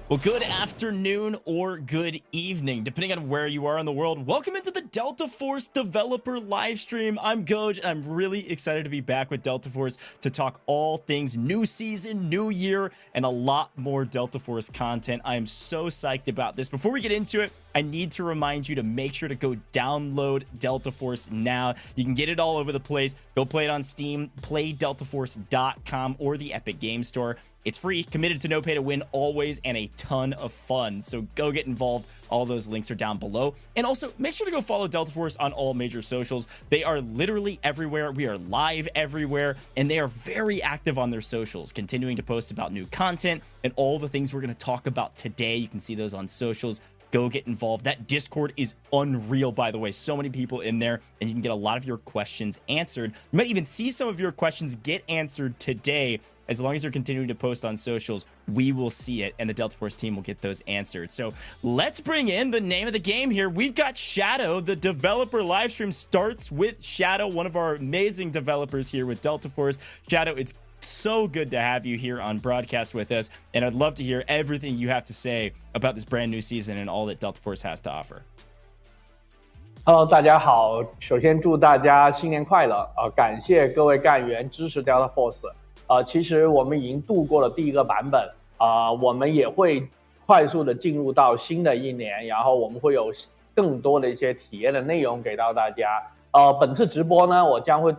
Well, good afternoon or good evening, depending on where you are in the world. Welcome into the Delta Force developer live stream. I'm Goj, and I'm really excited to be back with Delta Force to talk all things new season, new year, and a lot more Delta Force content. I am so psyched about this. Before we get into it, I need to remind you to make sure to go download Delta Force now. You can get it all over the place. Go play it on Steam, playdeltaforce.com, or the Epic Game Store. It's free, committed to no pay to win always, and a ton of fun. So go get involved. All those links are down below. And also make sure to go follow Delta Force on all major socials. They are literally everywhere. We are live everywhere, and they are very active on their socials, continuing to post about new content and all the things we're going to talk about today. You can see those on socials. Go get involved. That Discord is unreal, by the way. So many people in there, and you can get a lot of your questions answered. You might even see some of your questions get answered today. As long as you're continuing to post on socials, we will see it, and the Delta Force team will get those answered. So let's bring in the name of the game here. We've got Shadow. The developer live stream starts with Shadow, one of our amazing developers here with Delta Force. Shadow, it's so good to have you here on broadcast with us, and I'd love to hear everything you have to say about this brand new season and all that Delta Force has to offer. Hello， 大家好。首先祝大家新年快乐！感谢各位干员支持 Delta Force。其实我们已经度过了第一个版本，我们也会快速的进入到新的一年，然后我们会有更多的一些体验的内容给到大家。本次直播呢，我将会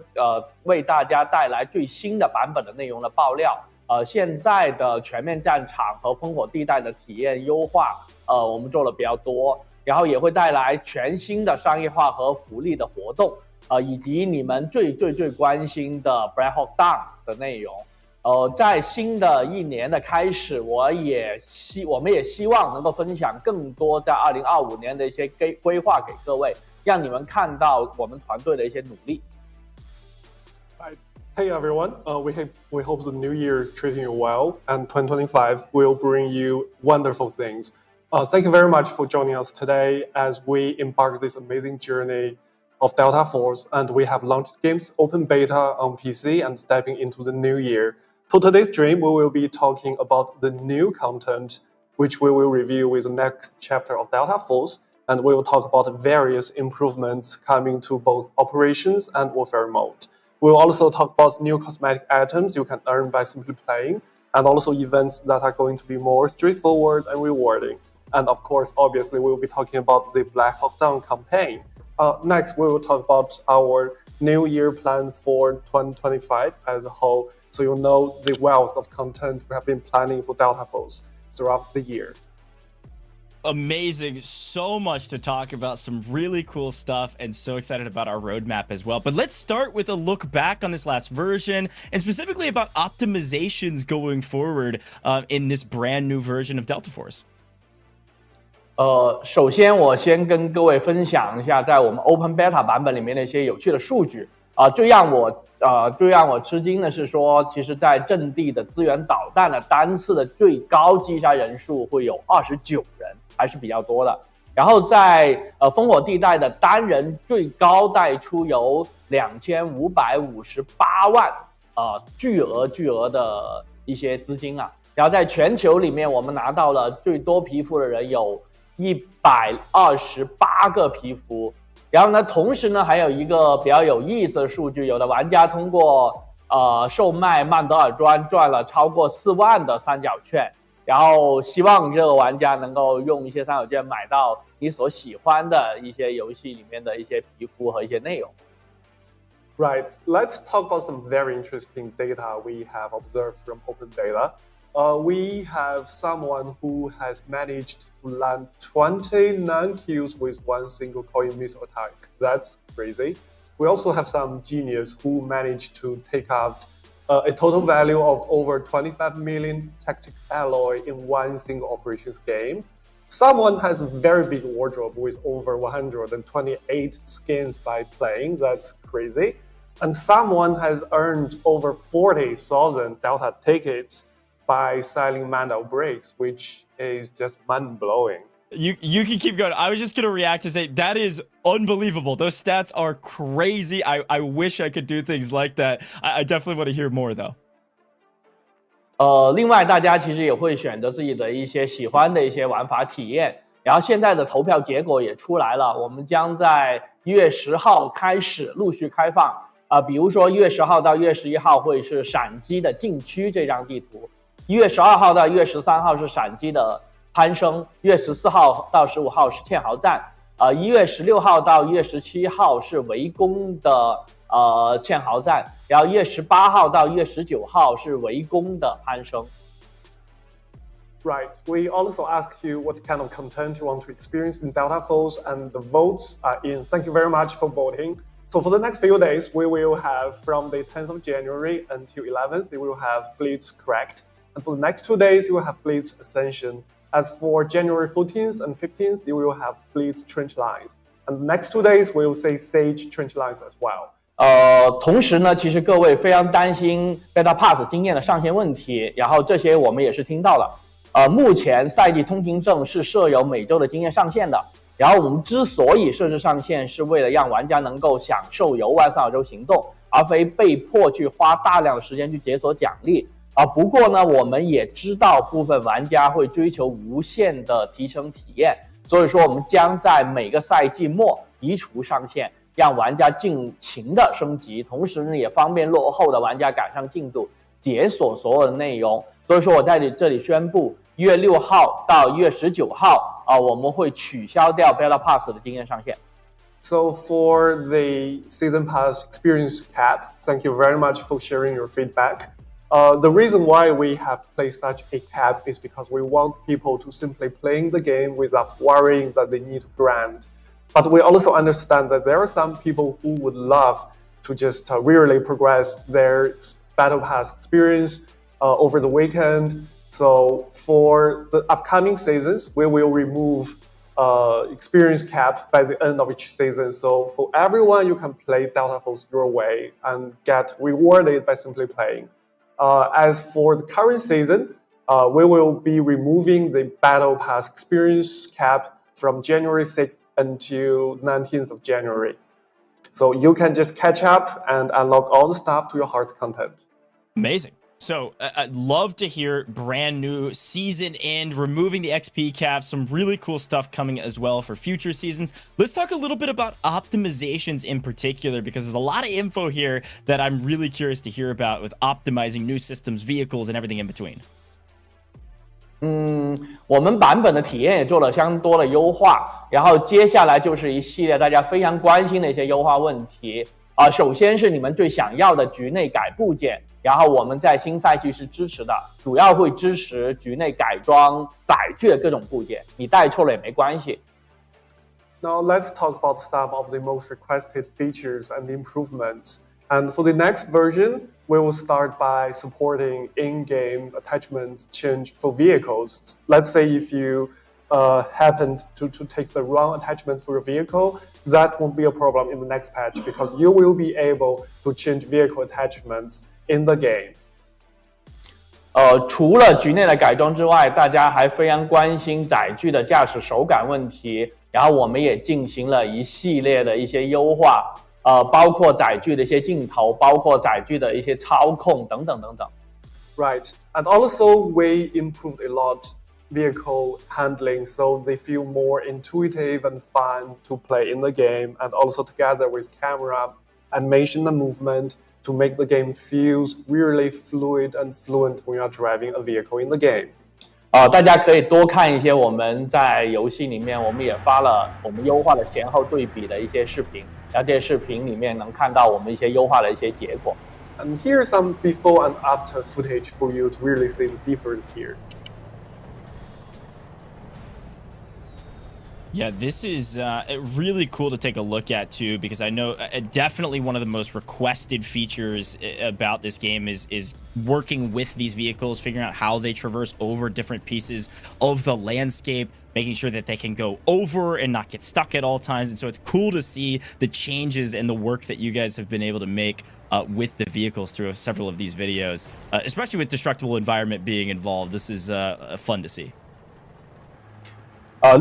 为大家带来最新的版本的内容的爆料。现在的全面战场和烽火地带的体验优化，我们做了比较多，然后也会带来全新的商业化和福利的活动，以及你们最关心的 Blackhawk Down 的内容。在新的一年的开始，我们也希望能够分享更多在2025年的一些规划给各位，让你们看到我们团队的一些努力。Hey everyone, we hope the new year is treating you well, and 2025 will bring you wonderful things. Thank you very much for joining us today as we embark this amazing journey of Delta Force, and we have launched games open beta on PC and stepping into the new year. For today's stream, we will be talking about the new content, which we will review with the next chapter of Delta Force, and we will talk about various improvements coming to both operations and warfare mode. We'll also talk about new cosmetic items you can earn by simply playing, and also events that are going to be more straightforward and rewarding. And of course, obviously, we'll be talking about the Blackhawk Down campaign. Next, we will talk about our new year plan for 2025 as a whole, so you'll know the wealth of content we have been planning for Delta Force throughout the year. Amazing. So much to talk about, some really cool stuff, and so excited about our roadmap as well. But let's start with a look back on this last version, and specifically about optimizations going forward in this brand new version of Delta Force. 首先我先跟各位分享一下在我们 Open Beta 版本里面的一些有趣的数据。最让我吃惊的是说，其实在阵地的资源导弹的单次的最高击杀人数会有29人，还是比较多的。然后在烽火地带的单人最高带出有2558万巨额的一些资金啊。然后在全球里面，我们拿到了最多皮肤的人有128个皮肤。然后呢，同时呢，还有一个比较有意思的数据，有的玩家通过售卖曼德尔砖赚了超过4万的三角券，然后希望这个玩家能够用一些三角券买到你所喜欢的一些游戏里面的一些皮肤和一些内容。Right, let's talk about some very interesting data we have observed from open data. We have someone who has managed to land 29 kills with one single coin missile attack. That's crazy. We also have some genius who managed to take out a total value of over 25 million tactic alloy in one single operations game. Someone has a very big wardrobe with over 128 skins by playing. That's crazy. And someone has earned over 40,000 Delta tickets by selling Mandel bricks, which is just mind-blowing. You can keep going. I was just going to react and say, that is unbelievable. Those stats are crazy. I wish I could do things like that. I definitely want to hear more, though. 另外大家其实也会选择自己的一些喜欢的一些玩法体验。然后现在的投票结果也出来了，我们将在1月10号开始陆续开放。比如说1月10号到1月11号会是闪击的禁区这张地图，1月12号到1月13号是闪击的攀升，1月14号到15号是堑壕战，1月16号到1月17号是围攻的堑壕战，然后1月18号到1月19号是围攻的攀升。Right. We also asked you what kind of content you want to experience in Delta Force, and the votes are in. Thank you very much for voting. So for the next few days, we will have from the 10th of January until 11th, we will have Blitz Correct. And for the next 2 days, you will have Blitz Ascension. As for January 14th and 15th, you will have Blitz Trench Lines. And the next 2 days, we will say Sage Trench Lines as well. 同时呢，其实各位非常担心 Beta Pass 经验的上限问题，然后这些我们也是听到了。目前赛季通行证是设有每周的经验上限的。然后我们之所以设置上限，是为了让玩家能够享受游玩3角洲行动，而非被迫去花大量的时间去解锁奖励。不过呢，我们也知道部分玩家会追求无限的提升体验，所以说我们将在每个赛季末移除上限，让玩家尽情的升级，同时呢也方便落后的玩家赶上进度，解锁所有的内容。所以说我在这里宣布，1月6号到1月19号。我们会取消掉 Beta Pass 的经验上限。So for the Season Pass experience cap, thank you very much for sharing your feedback. The reason why we have placed such a cap is because we want people to simply playing the game without worrying that they need to grind. But we also understand that there are some people who would love to just really progress their Battle Pass experience over the weekend. So for the upcoming seasons, we will remove experience cap by the end of each season. So for everyone, you can play Delta Force your way and get rewarded by simply playing. As for the current season, we will be removing the Battle Pass experience cap from January 6th until 19th of January. So you can just catch up and unlock all the stuff to your heart's content. Amazing. So I'd love to hear brand new season end, removing the XP cap, some really cool stuff coming as well for future seasons. Let's talk a little bit about optimizations in particular, because there's a lot of info here that I'm really curious to hear about with optimizing new systems, vehicles, and everything in between. 我们版本的体验也做了相当多的优化，然后接下来就是一系列大家非常关心的一些优化问题。首先是你们最想要的局内改部件，然后我们在新赛季是支持的，主要会支持局内改装载具的各种部件，你带错了也没关系。Now let's talk about some of the most requested features and improvements. And for the next version, we will start by supporting in-game attachments change for vehicles. Let's say if you happened to take the wrong attachment for your vehicle, that won't be a problem in the next patch because you will be able to change vehicle attachments in the game. 除了局内的改装之外，大家还非常关心载具的驾驶手感问题，然后我们也进行了一系列的一些优化，包括载具的一些镜头，包括载具的一些操控等等等等。Right, and also we improved a lot vehicle handling so they feel more intuitive and fun to play in the game, and also together with camera, animation and movement to make the game feels really fluid and fluent when you're driving a vehicle in the game. 大家可以多看一些我们在游戏里面我们也发了我们优化的前后对比的一些视频，然后这些视频里面能看到我们一些优化的一些结果。And here's some before and after footage for you to really see the difference here. Yeah, this is really cool to take a look at too, because I know definitely one of the most requested features about this game is working with these vehicles, figuring out how they traverse over different pieces of the landscape, making sure that they can go over and not get stuck at all times. And so it's cool to see the changes and the work that you guys have been able to make with the vehicles through several of these videos, especially with destructible environment being involved. This is fun to see.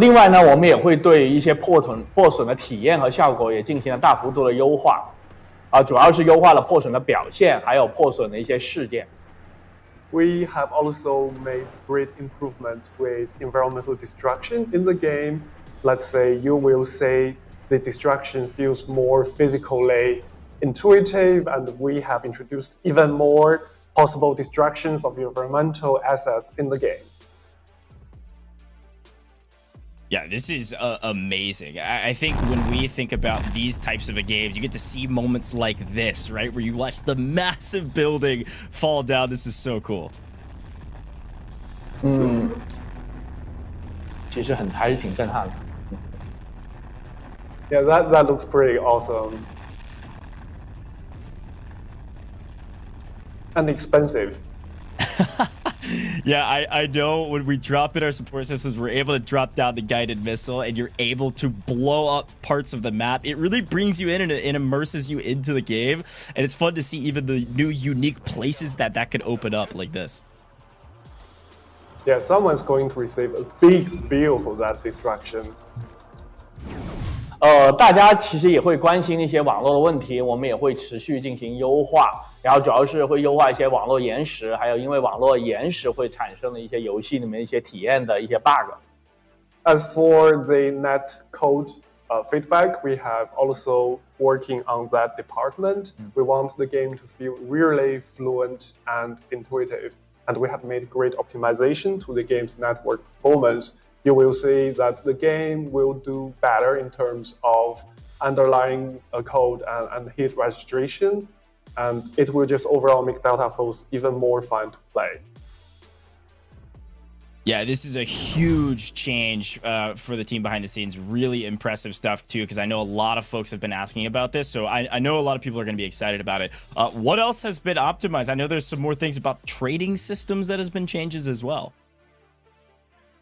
另外呢，我们也会对一些破损的体验和效果也进行了大幅度的优化，主要是优化了破损的表现，还有破损的一些事件。We have also made great improvements with environmental destruction in the game. Let's say you will say the destruction feels more physically intuitive, and we have introduced even more possible destructions of environmental assets in the game. Yeah, this is amazing. I think when we think about these types of games, you get to see moments like this, right? Where you watch the massive building fall down. This is so cool. 其实还是挺震撼的。Yeah, that looks pretty awesome. And expensive. Yeah, I know when we drop in our support systems, we're able to drop down the guided missile and you're able to blow up parts of the map. It really brings you in and it immerses you into the game. And it's fun to see even the new unique places that could open up like this. Yeah, someone's going to receive a big bill for that destruction. 大家其实也会关心一些网络的问题，我们也会持续进行优化，然后主要是会优化一些网络延时，还有因为网络延时会产生的一些游戏里面一些体验的一些 bug。As for the net code feedback, we have also working on that department. We want the game to feel really fluent and intuitive, and we have made great optimization to the game's network performance. You will see that the game will do better in terms of underlying code and hit registration, and it will just overall make Delta Force even more fun to play. Yeah, this is a huge change for the team behind the scenes. Really impressive stuff too, because I know a lot of folks have been asking about this, so I know a lot of people are going to be excited about it. What else has been optimized? I know there's some more things about trading systems that has been changes as well.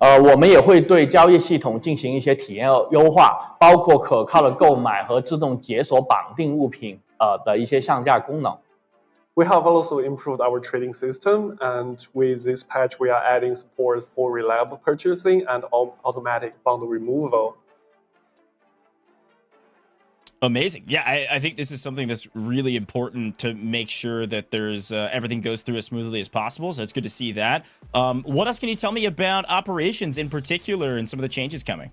我们也会对交易系统进行一些体验优化，包括可靠的购买和自动解锁绑定物品的一些上架功能。We have also improved our trading system, and with this patch, we are adding support for reliable purchasing and automatic bundle removal. Amazing. Yeah, I think this is something that's really important to make sure that there's everything goes through as smoothly as possible. So it's good to see that. What else can you tell me about operations in particular and some of the changes coming?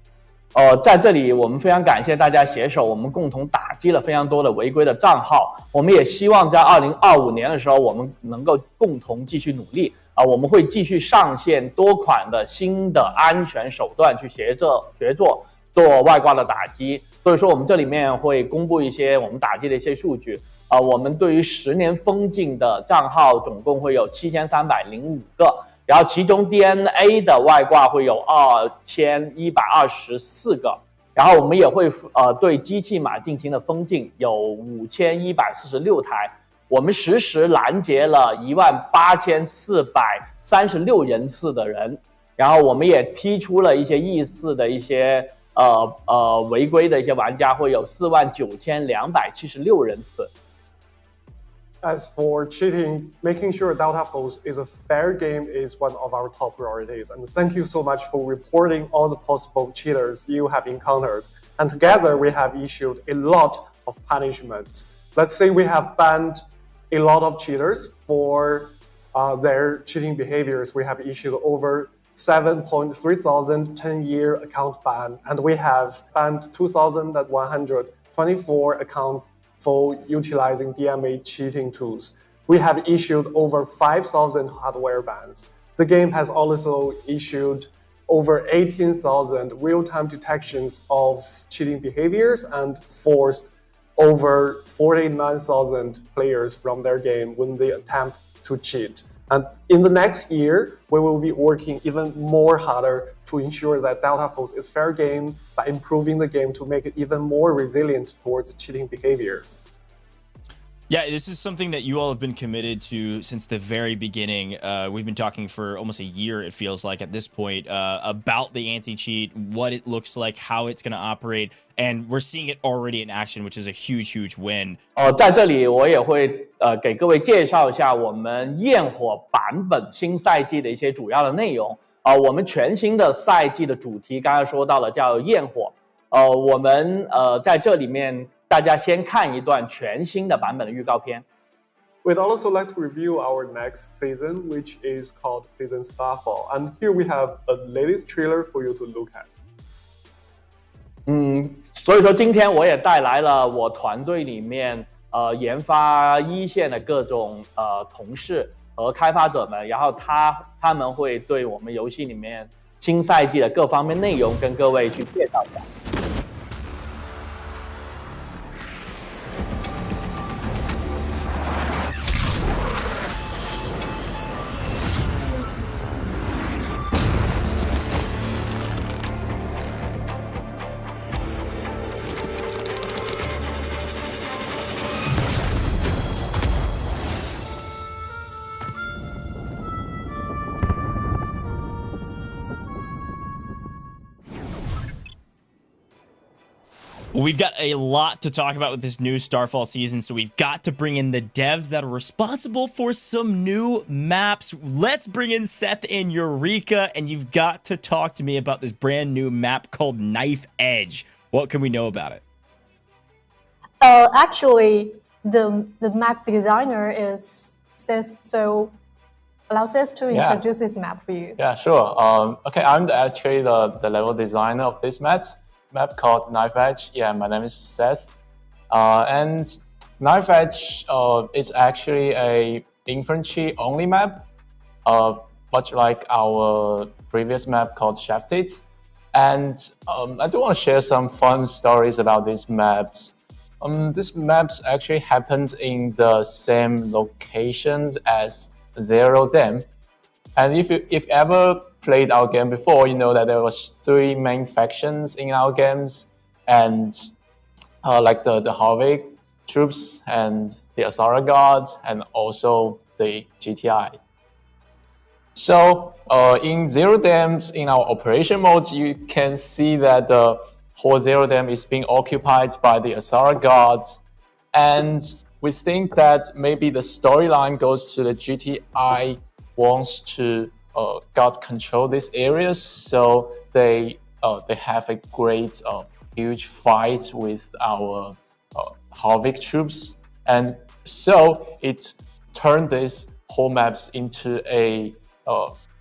在这里我们非常感谢大家携手，我们共同打击了非常多的违规的账号。我们也希望在2025年的时候，我们能够共同继续努力我们会继续上线多款的新的安全手段去协作做外挂的打击。所以说我们这里面会公布一些我们打击的一些数据我们对于10年封禁的账号总共会有7305个，然后其中 DNA 的外挂会有2124个，然后我们也会对机器码进行了封禁，有5146台，我们实时拦截了18436人次的人，然后我们也踢出了一些疑似的一些违规的一些玩家，会有49276人次。As for cheating, making sure Delta Force is a fair game is one of our top priorities. And thank you so much for reporting all the possible cheaters you have encountered. And together we have issued a lot of punishments. Let's say we have banned a lot of cheaters for their cheating behaviors. We have issued over 7,300 10-year account ban, and we have banned 2,124 accounts for utilizing DMA cheating tools. We have issued over 5,000 hardware bans. The game has also issued over 18,000 real-time detections of cheating behaviors and forced over 49,000 players from their game when they attempt to cheat. And in the next year, we will be working even more harder to ensure that Delta Force is fair game by improving the game to make it even more resilient towards cheating behaviors. Yeah, this is something that you all have been committed to since the very beginning. We've been talking for almost a year, it feels like, at this point, about the anti-cheat, what it looks like, how it's going to operate, and we're seeing it already in action, which is a huge, huge win. 在这里我也会给各位介绍一下我们焰火版本新赛季的一些主要的内容我们全新的赛季的主题刚才说到了叫焰火我们在这里面大家先看一段全新的版本的预告片。We'd also like to review our next season, which is called Season Starfall. And here we have a latest trailer for you to look at. 所以说今天我也带来了我团队里面研发一线的各种同事和开发者们，然后他们会对我们游戏里面新赛季的各方面内容跟各位去介绍一下。We've got a lot to talk about with this new Starfall season, so we've got to bring in the devs that are responsible for some new maps. Let's bring in Seth and Eureka, and you've got to talk to me about this brand new map called Knife Edge. What can we know about it? Actually, the map designer is Seth, so allow Seth to introduce this map for you. Yeah, sure. Okay, I'm actually the level designer of this map called Knife Edge. Yeah, my name is Seth. And Knife Edge is actually a infantry only map, much like our previous map called Shafted. And I do want to share some fun stories about these maps. These maps actually happened in the same locations as Zero Dam. And if ever played our game before, you know that there was 3 main factions in our games, and like the Harvick troops and the Asara Guard, and also the GTI. So in Zero Dams, in our operation modes, you can see that the whole Zero Dam is being occupied by the Asara Guard, and we think that maybe the storyline goes to the GTI wants to got control these areas, so they have a great huge fight with our Harvick troops, and so it turned these whole maps into a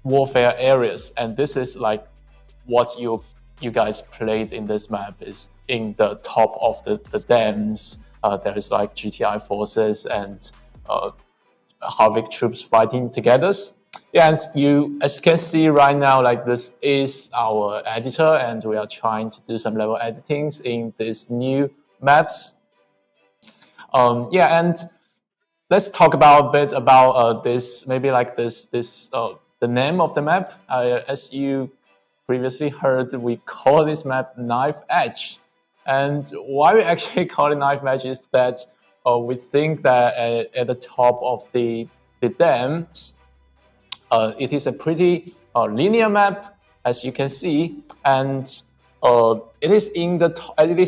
warfare areas. And this is like what you guys played in this map is in the top of the dams. There is like GTI forces and Harvick troops fighting together. Yeah, and as you can see right now, like this is our editor, and we are trying to do some level editings in these new maps. Yeah, and let's talk about a bit about this, maybe like this the name of the map. As you previously heard, we call this map Knife Edge. And why we actually call it Knife Edge is that we think that at the top of the dams, it is a pretty linear map, as you can see, and it is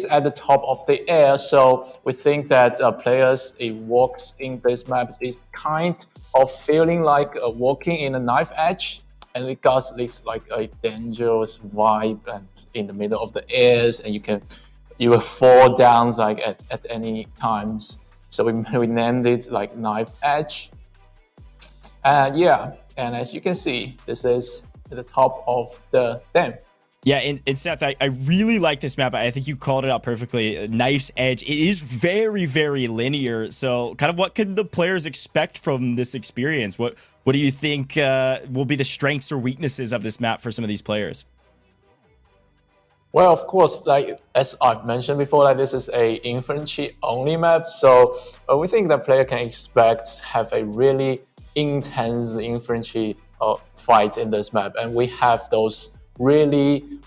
at the top of the air. So we think that players walks in this map is kind of feeling like walking in a knife edge, and it got this like a dangerous vibe, and in the middle of the airs, and you will fall down like at any times. So we named it like Knife Edge. And yeah, and as you can see, this is at the top of the dam. Yeah, and Seth, I really like this map. I think you called it out perfectly. Knife's Edge. It is very, very linear. So kind of what can the players expect from this experience? What do you think will be the strengths or weaknesses of this map for some of these players? Well, of course, like as I've mentioned before, like this is a infantry only map. So we think the player can expect have a really intense infantry fight in this map. And we have those really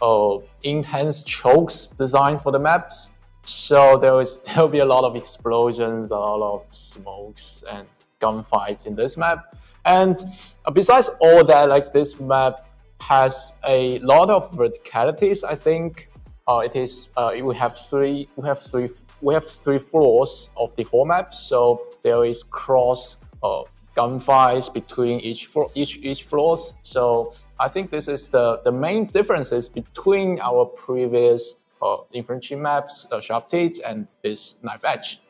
intense chokes designed for the maps. So there'll be a lot of explosions, a lot of smokes and gunfights in this map. And besides all that, like this map has a lot of verticalities. I think we have three floors of the whole map. So there is cross gunfights between each floors. So I think this is the main differences between our previous infantry maps, Shafted, and this Knife Edge.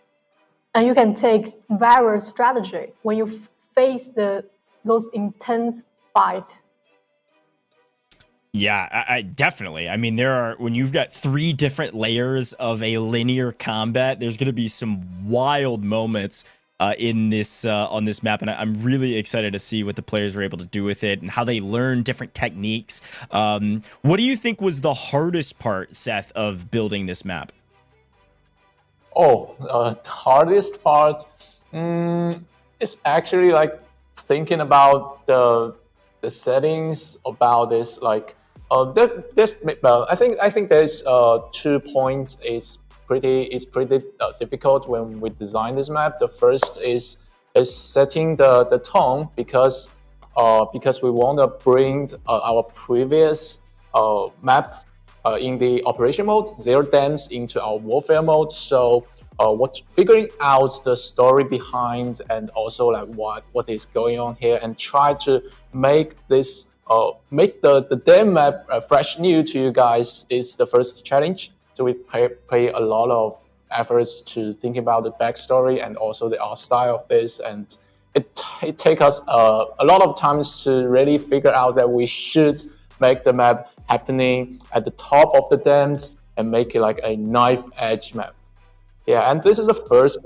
and you can take various strategy when you face those intense fights. Yeah, I definitely. I mean, when you've got 3 different layers of a linear combat, there's going to be some wild moments in this on this map, and I'm really excited to see what the players were able to do with it and how they learn different techniques. What do you think was the hardest part, Seth, of building this map? The hardest part is actually like thinking about the settings about this. Like, I think there's 2 points is pretty difficult when we design this map. The first is setting the tone because we want to bring our previous map in the operation mode, zero dams, into our warfare mode. So figuring out the story behind and also like what is going on here, and try to make this make the dam map fresh new to you guys is the first challenge. So we pay a lot of efforts to think about the backstory and also the art style of this, and it takes us a lot of times to really figure out that we should make the map happening at the top of the dams and make it like a knife edge map. Yeah, and this is the first.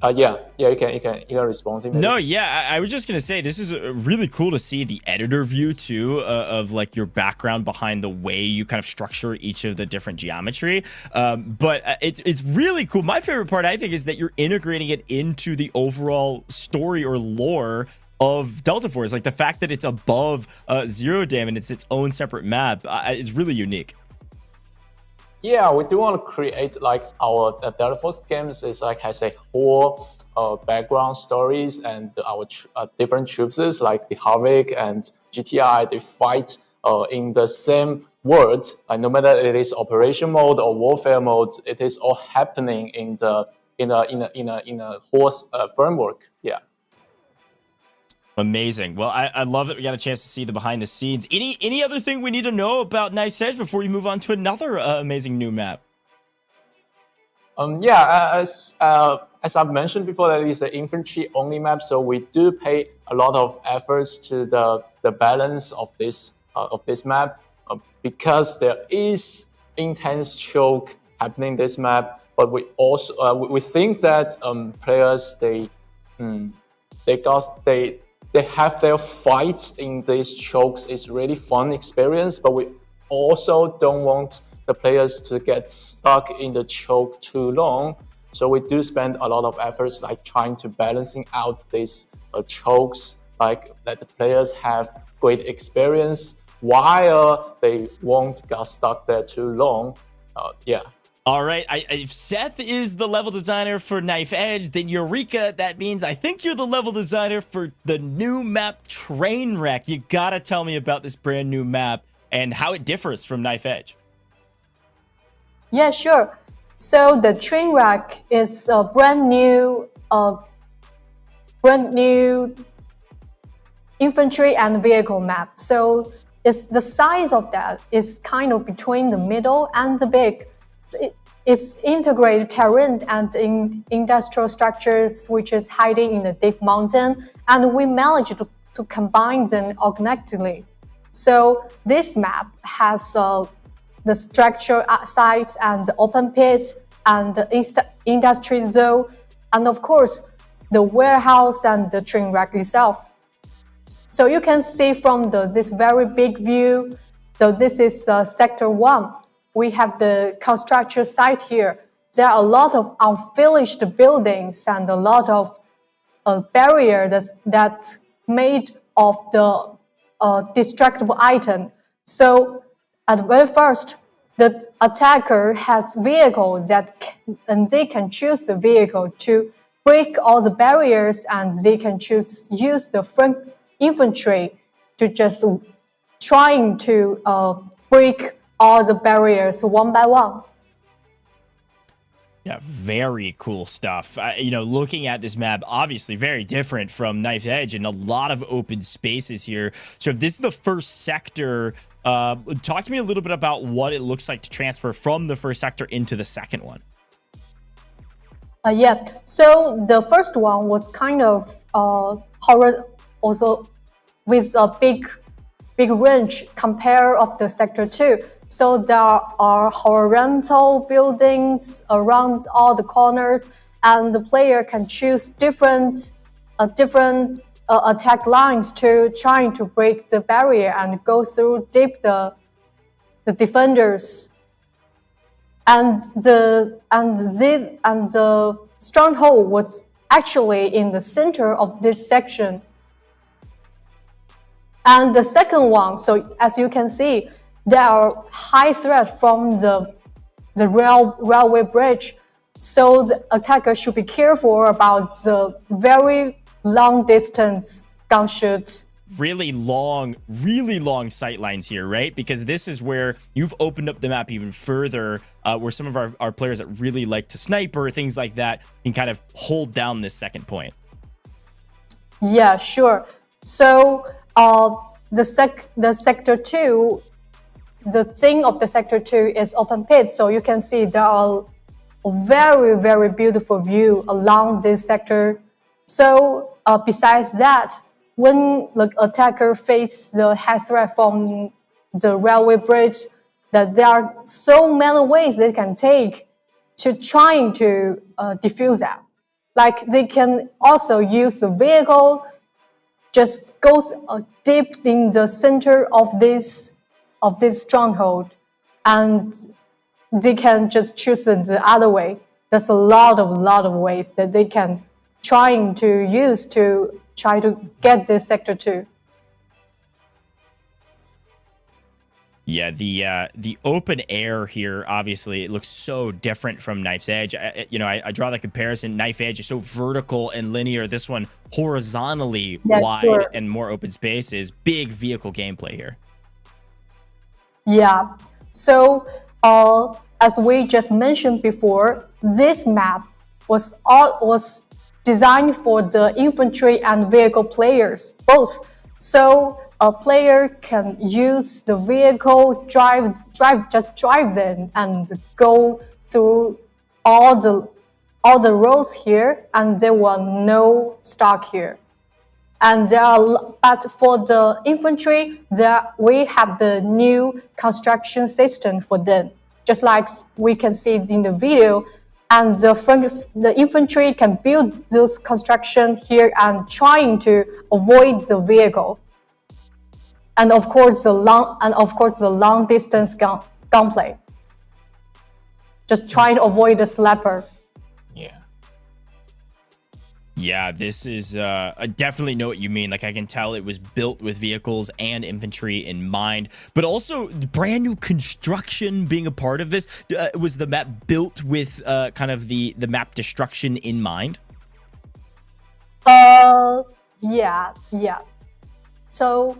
You can respond to me. No, yeah, I was just gonna say this is really cool to see the editor view too of like your background behind the way you kind of structure each of the different geometry. But it's really cool. My favorite part, I think, is that you're integrating it into the overall story or lore of Delta Force. Like the fact that it's above Zero Dam and it's its own separate map is really unique. Yeah, we do want to create like our Delta Force games is like has a whole background stories, and our different troops like the Havoc and GTI, they fight in the same world. Like no matter it is operation mode or warfare mode, it is all happening in a whole framework. Yeah. Amazing. Well, I love that we got a chance to see the behind the scenes. Any other thing we need to know about Knife's Edge before we move on to another amazing new map? As I've mentioned before, that is the infantry only map, so we do pay a lot of efforts to the balance of this map because there is intense choke happening in this map. But we also we think that players they have their fight in these chokes. It's really fun experience, but we also don't want the players to get stuck in the choke too long. So we do spend a lot of efforts like trying to balancing out these chokes, like that the players have great experience while they won't get stuck there too long. All right, if Seth is the level designer for Knife Edge, then Eureka, that means I think you're the level designer for the new map Trainwreck. You gotta tell me about this brand new map and how it differs from Knife Edge. Yeah, sure. So the Trainwreck is a brand new infantry and vehicle map. So it's the size of that is kind of between the middle and the big. It's integrated terrain and industrial structures, which is hiding in a deep mountain, and we managed to combine them organically. So this map has the structure sites and the open pits and the industry zone, and of course the warehouse and the train rack itself. So you can see from this very big view. So this is sector 1. We have the construction site here. There are a lot of unfinished buildings and a lot of barriers that's made of the destructible item. So at the very first, the attacker has vehicle and they can choose the vehicle to break all the barriers, and they can use the front infantry to just trying to break all the barriers one by one. Yeah, very cool stuff. Looking at this map, obviously very different from Knife Edge and a lot of open spaces here. So if this is the first sector, talk to me a little bit about what it looks like to transfer from the first sector into the second one. Yeah. So the first one was kind of horror, also with a big range compare of the sector 2. So there are horizontal buildings around all the corners, and the player can choose different attack lines to trying to break the barrier and go through deep the defenders. And the stronghold was actually in the center of this section. And the second one, so as you can see, there are high threat from the railway bridge. So the attacker should be careful about the very long distance gunshot. Really long sight lines here, right? Because this is where you've opened up the map even further, where some of our players that really like to snipe or things like that can kind of hold down this second point. Yeah, sure. So the sector 2, the thing of the sector 2 is open pit. So you can see there are a very beautiful view along this sector. So besides that, when the attacker faces the high threat from the railway bridge, that there are so many ways they can take to trying to defuse that. Like they can also use the vehicle, just go deep in the center of this stronghold, and they can just choose the other way. There's a lot of ways that they can trying to use to try to get this sector 2. Yeah, the open air here, obviously, it looks so different from Knife's Edge. I draw the comparison. Knife Edge is so vertical and linear. This one horizontally wide, sure, and more open spaces. Big vehicle gameplay here. Yeah. So, as we just mentioned before, this map was designed for the infantry and vehicle players both. So a player can use the vehicle, drive them and go through all the roads here, and there were no stock here. And but for the infantry, we have the new construction system for them, just like we can see in the video. And the infantry can build those construction here and trying to avoid the vehicle. And of course the long distance gunplay. Just try to avoid the slapper. Yeah, this is, I definitely know what you mean. Like, I can tell it was built with vehicles and infantry in mind, but also brand new construction being a part of this. Was the map built with kind of the map destruction in mind? Yeah. So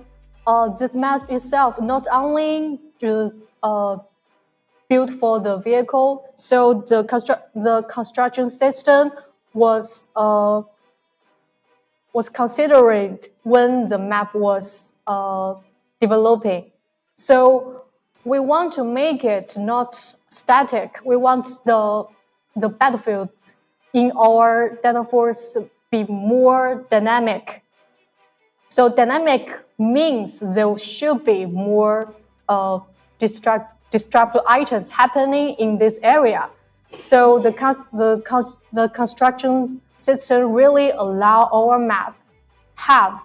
this map itself not only built for the vehicle, so the construction system was considered when the map was developing. So we want to make it not static. We want the battlefield in our data force to be more dynamic. So dynamic means there should be more disruptive items happening in this area. So the construction system really allow our map have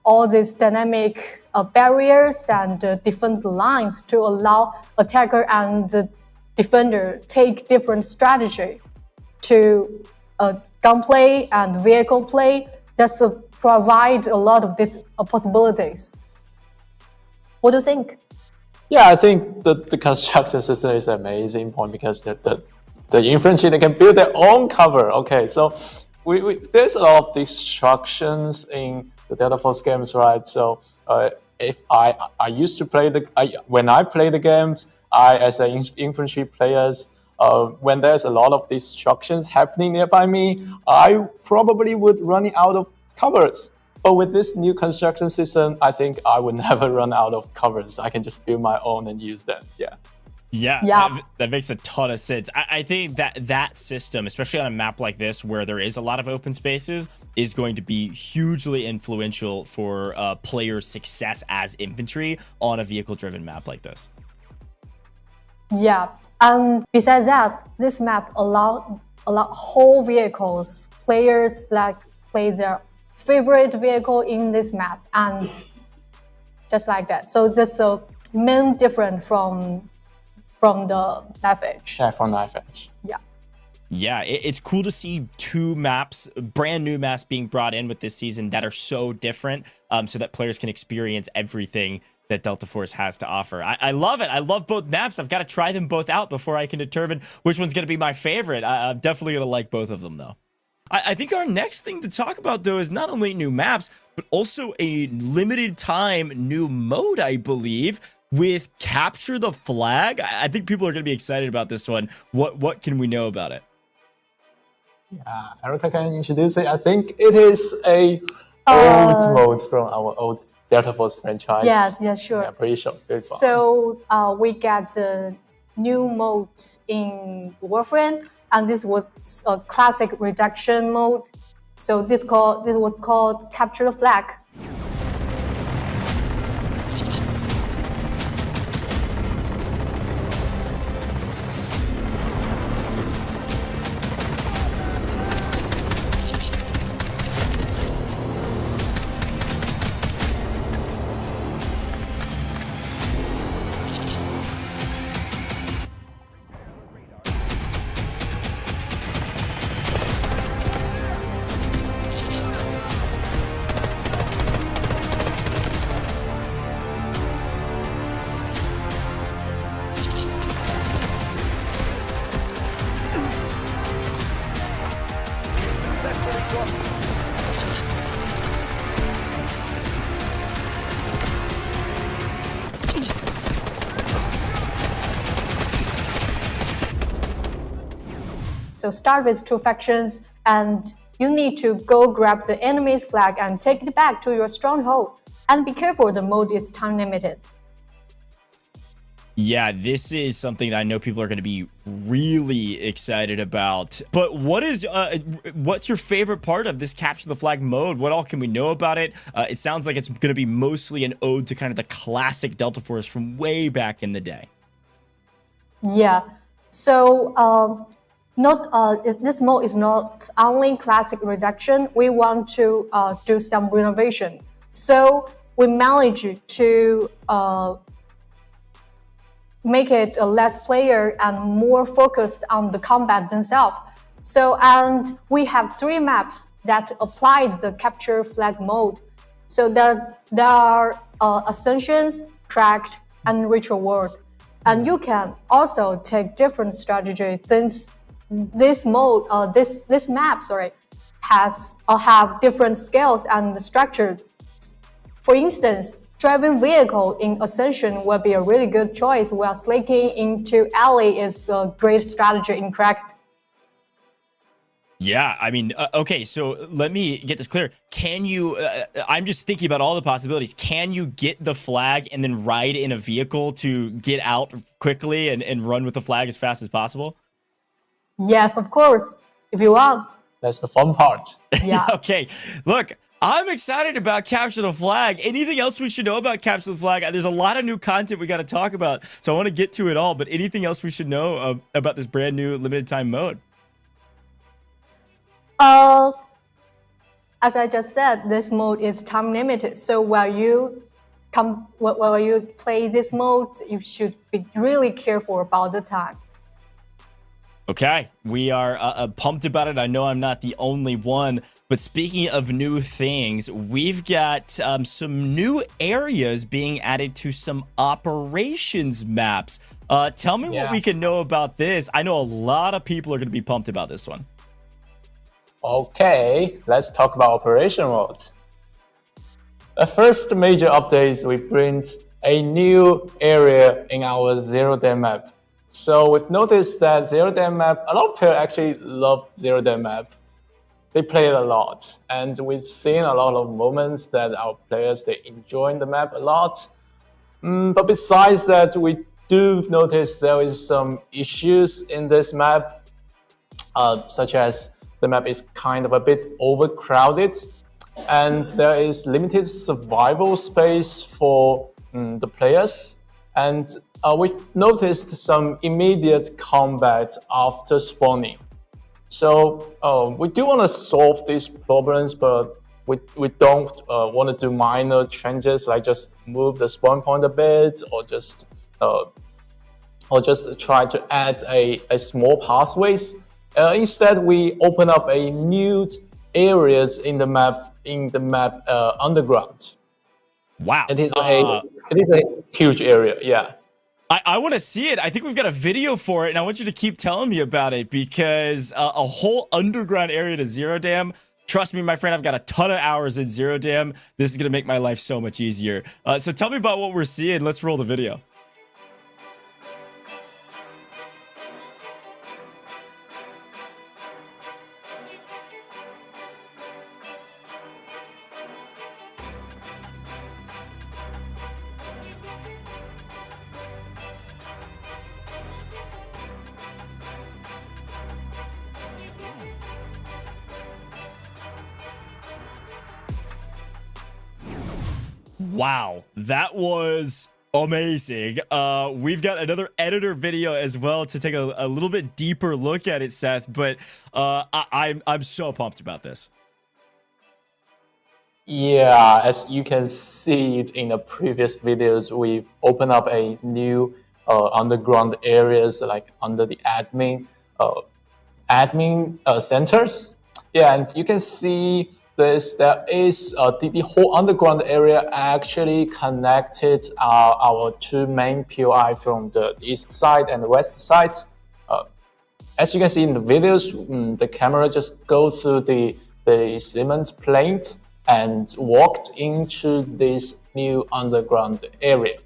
all these dynamic barriers and different lines to allow attacker and the defender take different strategy to gunplay and vehicle play. That's provide a lot of these possibilities. What do you think? Yeah, I think the construction system is an amazing point because the infantry, they can build their own cover. Okay, so there's a lot of destructions in the Delta Force games, right? So if I used to play when I play the games, as an infantry players, when there's a lot of destructions happening nearby me, I probably would run out of covers. But with this new construction system, I think I would never run out of covers. I can just build my own and use them. Yeah. Yeah, Yeah. that makes a ton of sense. I think that system, especially on a map like this where there is a lot of open spaces, is going to be hugely influential for players' success as infantry on a vehicle-driven map like this. Yeah, and besides that, this map allow whole vehicles players like play their favorite vehicle in this map and just like that. So that's a main difference from the knife edge. Yeah, from Knife Edge. Yeah. Yeah, it's cool to see two maps, brand new maps being brought in with this season that are so different, so that players can experience everything that Delta Force has to offer. I love it. I love both maps. I've got to try them both out before I can determine which one's going to be my favorite. I'm definitely going to like both of them, though. I think our next thing to talk about, though, is not only new maps, but also a limited time new mode, I believe, with Capture the Flag. I think people are going to be excited about this one. What can we know about it? Yeah, Erica can introduce it. I think it is a old mode from our old Delta Force franchise. Yeah, sure. Yeah, pretty sure. Very fun. So we got the new mode in Warframe, and this was a classic reduction mode. So this was called Capture the Flag. So start with 2 factions, and you need to go grab the enemy's flag and take it back to your stronghold. And be careful, the mode is time limited. Yeah, this is something that I know people are going to be really excited about. But what's your favorite part of this Capture the Flag mode? What all can we know about it? It sounds like it's going to be mostly an ode to kind of the classic Delta Force from way back in the day. Yeah. So this mode is not only classic reduction. We want to do some renovation. So we managed to make it a less player and more focused on the combat themselves. So, and we have 3 maps that applied the Capture Flag mode. So there are Ascensions, Cracked, and Ritual World. And you can also take different strategies since this mode, this map, have different scales and structure. For instance, driving vehicle in Ascension will be a really good choice, while slaking into alley is a great strategy in Cracked. Yeah, I mean, okay, so let me get this clear. Can you, I'm just thinking about all the possibilities. Can you get the flag and then ride in a vehicle to get out quickly and run with the flag as fast as possible? Yes, of course, if you want. That's the fun part. Yeah. Okay, look, I'm excited about Capture the Flag. Anything else we should know about Capture the Flag? There's a lot of new content we got to talk about, so I want to get to it all, but anything else we should know about this brand new limited time mode? As I just said, this mode is time limited. So while you play this mode, you should be really careful about the time. Okay, we are pumped about it. I know I'm not the only one, but speaking of new things, we've got some new areas being added to some operations maps. Tell me what we can know about this. I know a lot of people are going to be pumped about this one. Okay, let's talk about operation mode. The first major update is we bring a new area in our Zero Day map. So we've noticed that Zero Day map, a lot of players actually love Zero Day map. They play it a lot, and we've seen a lot of moments that our players, they enjoy the map a lot. But besides that, we do notice there is some issues in this map, such as the map is kind of a bit overcrowded, and there is limited survival space for the players. And we've noticed some immediate combat after spawning. So we do want to solve these problems, but we don't want to do minor changes like just move the spawn point a bit, or just try to add a small pathways. Instead, we open up a new areas in the map underground. Wow. It is a huge area. Yeah. I want to see it. I think we've got a video for it, and I want you to keep telling me about it, because a whole underground area to Zero Dam. Trust me, my friend, I've got a ton of hours in Zero Dam. This is going to make my life so much easier. So tell me about what we're seeing. Let's roll the video. Wow, that was amazing. We've got another editor video as well to take a little bit deeper look at it, Seth, but I'm so pumped about this. Yeah, as you can see it in the previous videos, we opened up a new underground areas like under the admin centers. Yeah, and you can see there is the whole underground area actually connected our two main POI from the east side and the west side. As you can see in the videos, the camera just goes through the cement plate and walked into this new underground area.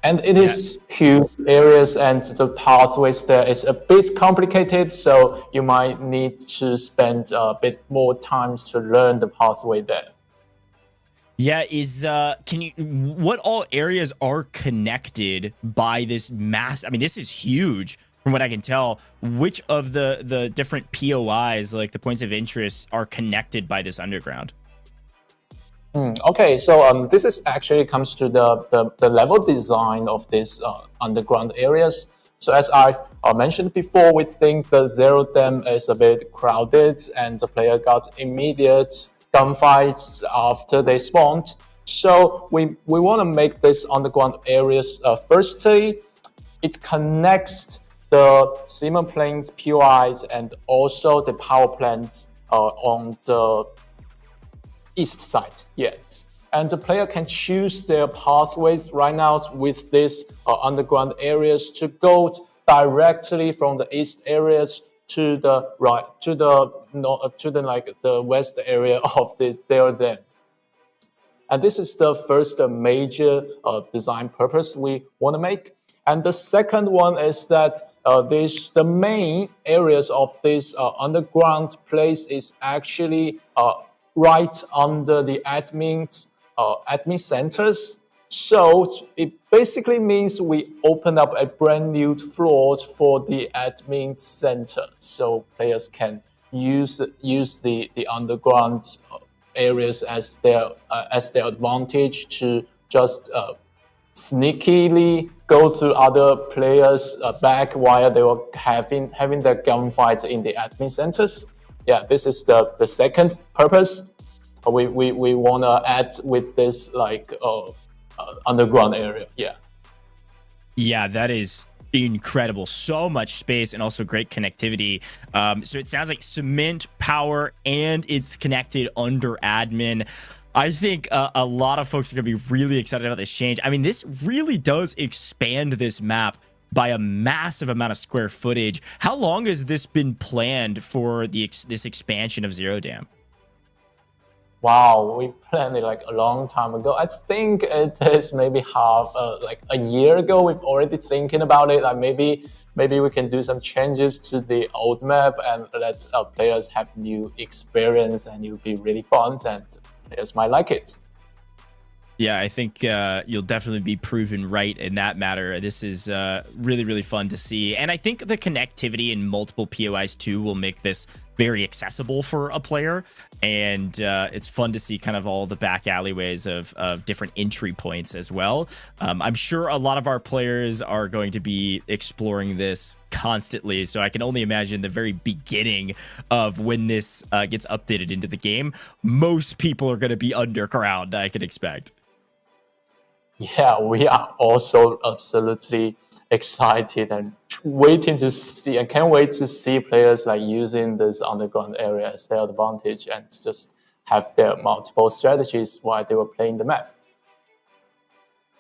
And it is huge areas, and the pathways there is a bit complicated, so you might need to spend a bit more time to learn the pathway there. Yeah, what all areas are connected by this mass? I mean, this is huge from what I can tell. Which of the different POIs, like the points of interest, are connected by this underground? Okay, so this is actually comes to the level design of this underground areas. So as I've mentioned before, we think the Zero Dam is a bit crowded, and the player got immediate gunfights after they spawned. So we want to make this underground areas. Firstly, it connects the cement planes POIs and also the power plants on the east side, yes. And the player can choose their pathways right now with this underground areas to go directly from the east areas to the right, to the west area of the Zero Dam. And this is the first major design purpose we want to make. And the second one is that the main areas of this underground place is actually right under the admin centers. So it basically means we open up a brand new floor for the admin center, so players can use the underground areas as their advantage to just sneakily go through other players' back while they were having their gunfights in the admin centers. Yeah, this is the second purpose we want to add with this underground area. Yeah, that is incredible. So much space and also great connectivity. So it sounds like cement, power, and it's connected under admin. I think a lot of folks are going to be really excited about this change. I mean, this really does expand this map by a massive amount of square footage. How long has this been planned for this expansion of Zero Dam? Wow, we planned it like a long time ago. I think it is maybe like a year ago. We've already thinking about it. Like maybe we can do some changes to the old map and let players have new experience, and it will be really fun, and players might like it. Yeah, I think you'll definitely be proven right in that matter. This is really, really fun to see. And I think the connectivity in multiple POIs too will make this very accessible for a player. And it's fun to see kind of all the back alleyways of different entry points as well. I'm sure a lot of our players are going to be exploring this constantly. So I can only imagine the very beginning of when this gets updated into the game, most people are going to be underground, I can expect. Yeah, we are also absolutely excited and waiting to see. I can't wait to see players like using this underground area as their advantage and just have their multiple strategies while they were playing the map.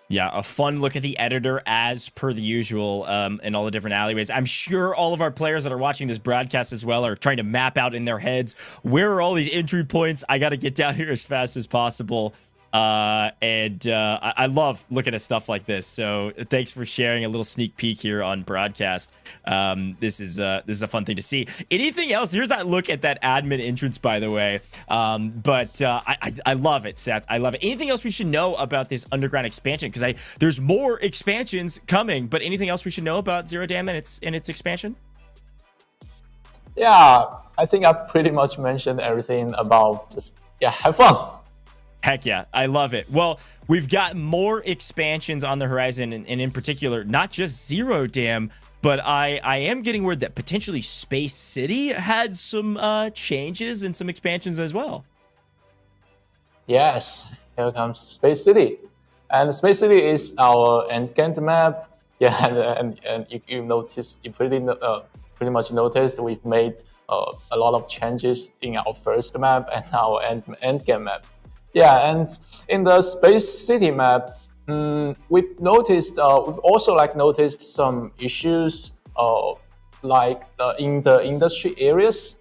Yeah, a fun look at the editor as per the usual in all the different alleyways. I'm sure all of our players that are watching this broadcast as well are trying to map out in their heads, where are all these entry points? I got to get down here as fast as possible. I love looking at stuff like this. So thanks for sharing a little sneak peek here on broadcast. This is a fun thing to see. Anything else? Here's that look at that admin entrance, by the way. I love it, Seth. I love it. Anything else we should know about this underground expansion? Because there's more expansions coming, but anything else we should know about Zero Dam and its expansion? Yeah, I think I've pretty much mentioned everything about just, have fun. Heck yeah, I love it. Well, we've got more expansions on the horizon, and in particular, not just Zero Dam, but I am getting word that potentially Space City had some changes and some expansions as well. Yes, here comes Space City. And Space City is our endgame map. Yeah, and you notice, you pretty much noticed we've made a lot of changes in our first map and our endgame map. Yeah, and in the Space City map, we've also noticed some issues in the industry areas.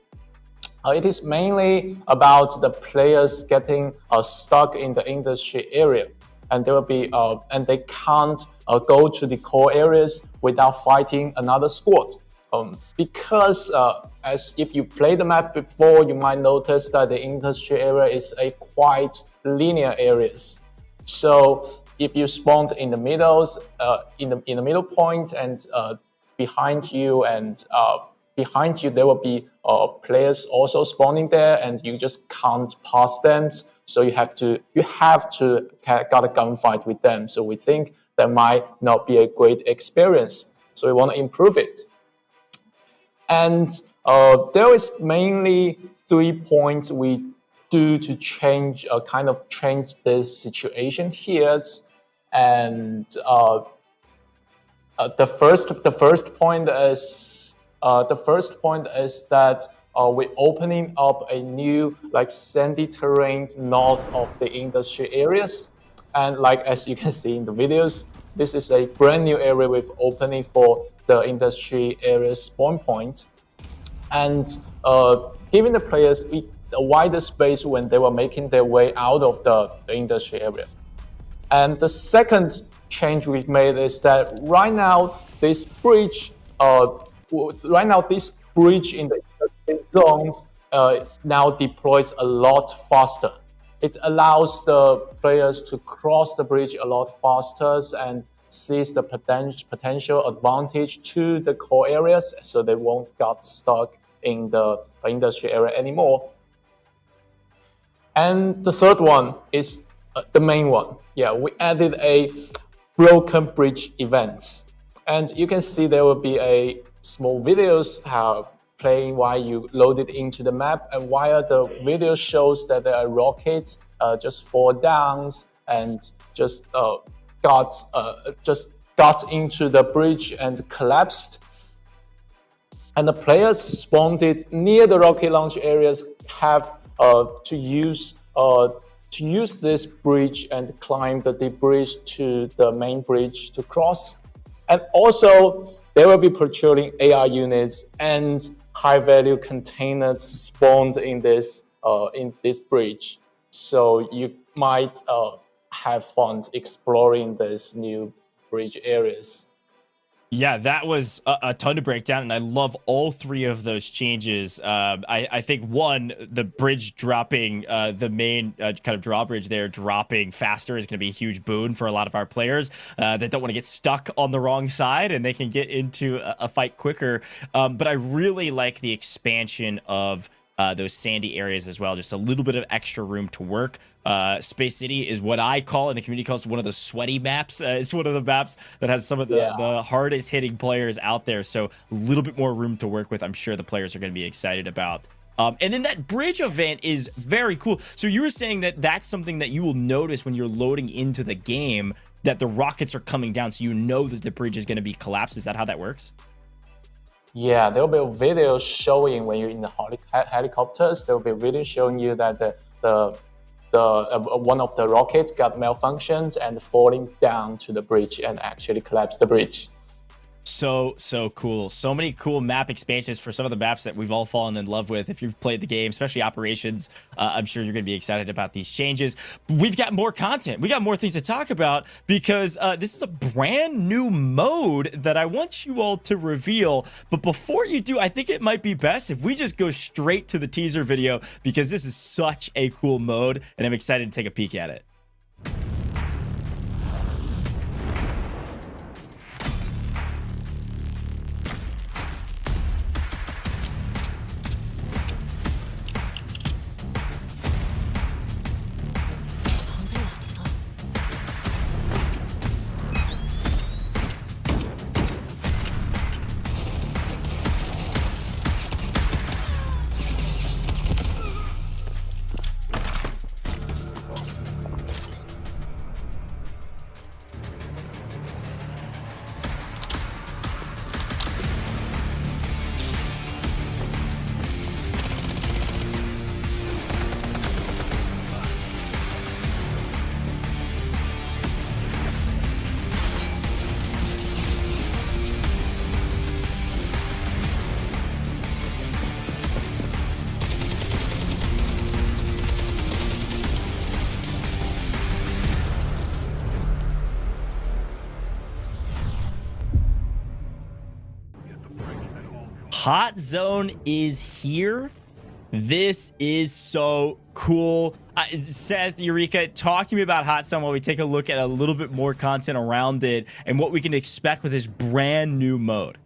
It is mainly about the players getting stuck in the industry area, and there will be and they can't go to the core areas without fighting another squad. Because as if you play the map before, you might notice that the industry area is a quite linear areas. So if you spawned in the middles, in the middle point, and behind you there will be players also spawning there, and you just can't pass them. So you have to got a gunfight with them. So we think that might not be a great experience. So we want to improve it. And there is mainly 3 points we do to change this situation here. And the first point is that we're opening up a new sandy terrain north of the industry areas. And as you can see in the videos, this is a brand new area with opening for the industry area spawn point, and giving the players a wider space when they were making their way out of the industry area. And the second change we've made is that right now this bridge in the industry zones now deploys a lot faster. It allows the players to cross the bridge a lot faster and seize the potential advantage to the core areas, so they won't get stuck in the industry area anymore. And the third one is the main one. Yeah, we added a broken bridge event, and you can see there will be a small videos playing while you load it into the map, and while the video shows that there are rockets just fall down and just got into the bridge and collapsed. And the players spawned near the rocket launch areas have to use this bridge and climb the debris to the main bridge to cross. And also, there will be patrolling AR units and high-value containers spawned in this bridge. So you might have fun exploring these new bridge areas. Yeah, that was a ton to break down, and I love all three of those changes. I think one, the bridge dropping, the main kind of drawbridge there dropping faster is going to be a huge boon for a lot of our players that don't want to get stuck on the wrong side, and they can get into a fight quicker. But I really like the expansion of those sandy areas as well, just a little bit of extra room to work. Space City is what I call, and the community calls, one of the sweaty maps. It's one of the maps that has some of the hardest hitting players out there, so a little bit more room to work with. I'm sure the players are going to be excited about. And then that bridge event is very cool. So you were saying that that's something that you will notice when you're loading into the game, that the rockets are coming down, so you know that the bridge is going to be collapsed. Is that how that works? Yeah, there will be a video showing when you're in the helicopters. There will be a video showing you that the one of the rockets got malfunctioned and falling down to the bridge and actually collapsed the bridge. So cool. So many cool map expansions for some of the maps that we've all fallen in love with. If you've played the game, especially Operations, I'm sure you're going to be excited about these changes. We've got more content. We got more things to talk about because this is a brand new mode that I want you all to reveal. But before you do, I think it might be best if we just go straight to the teaser video, because this is such a cool mode and I'm excited to take a peek at it. Hot Zone is here. This is so cool. Seth, Eureka, talk to me about Hot Zone while we take a look at a little bit more content around it and what we can expect with this brand new mode.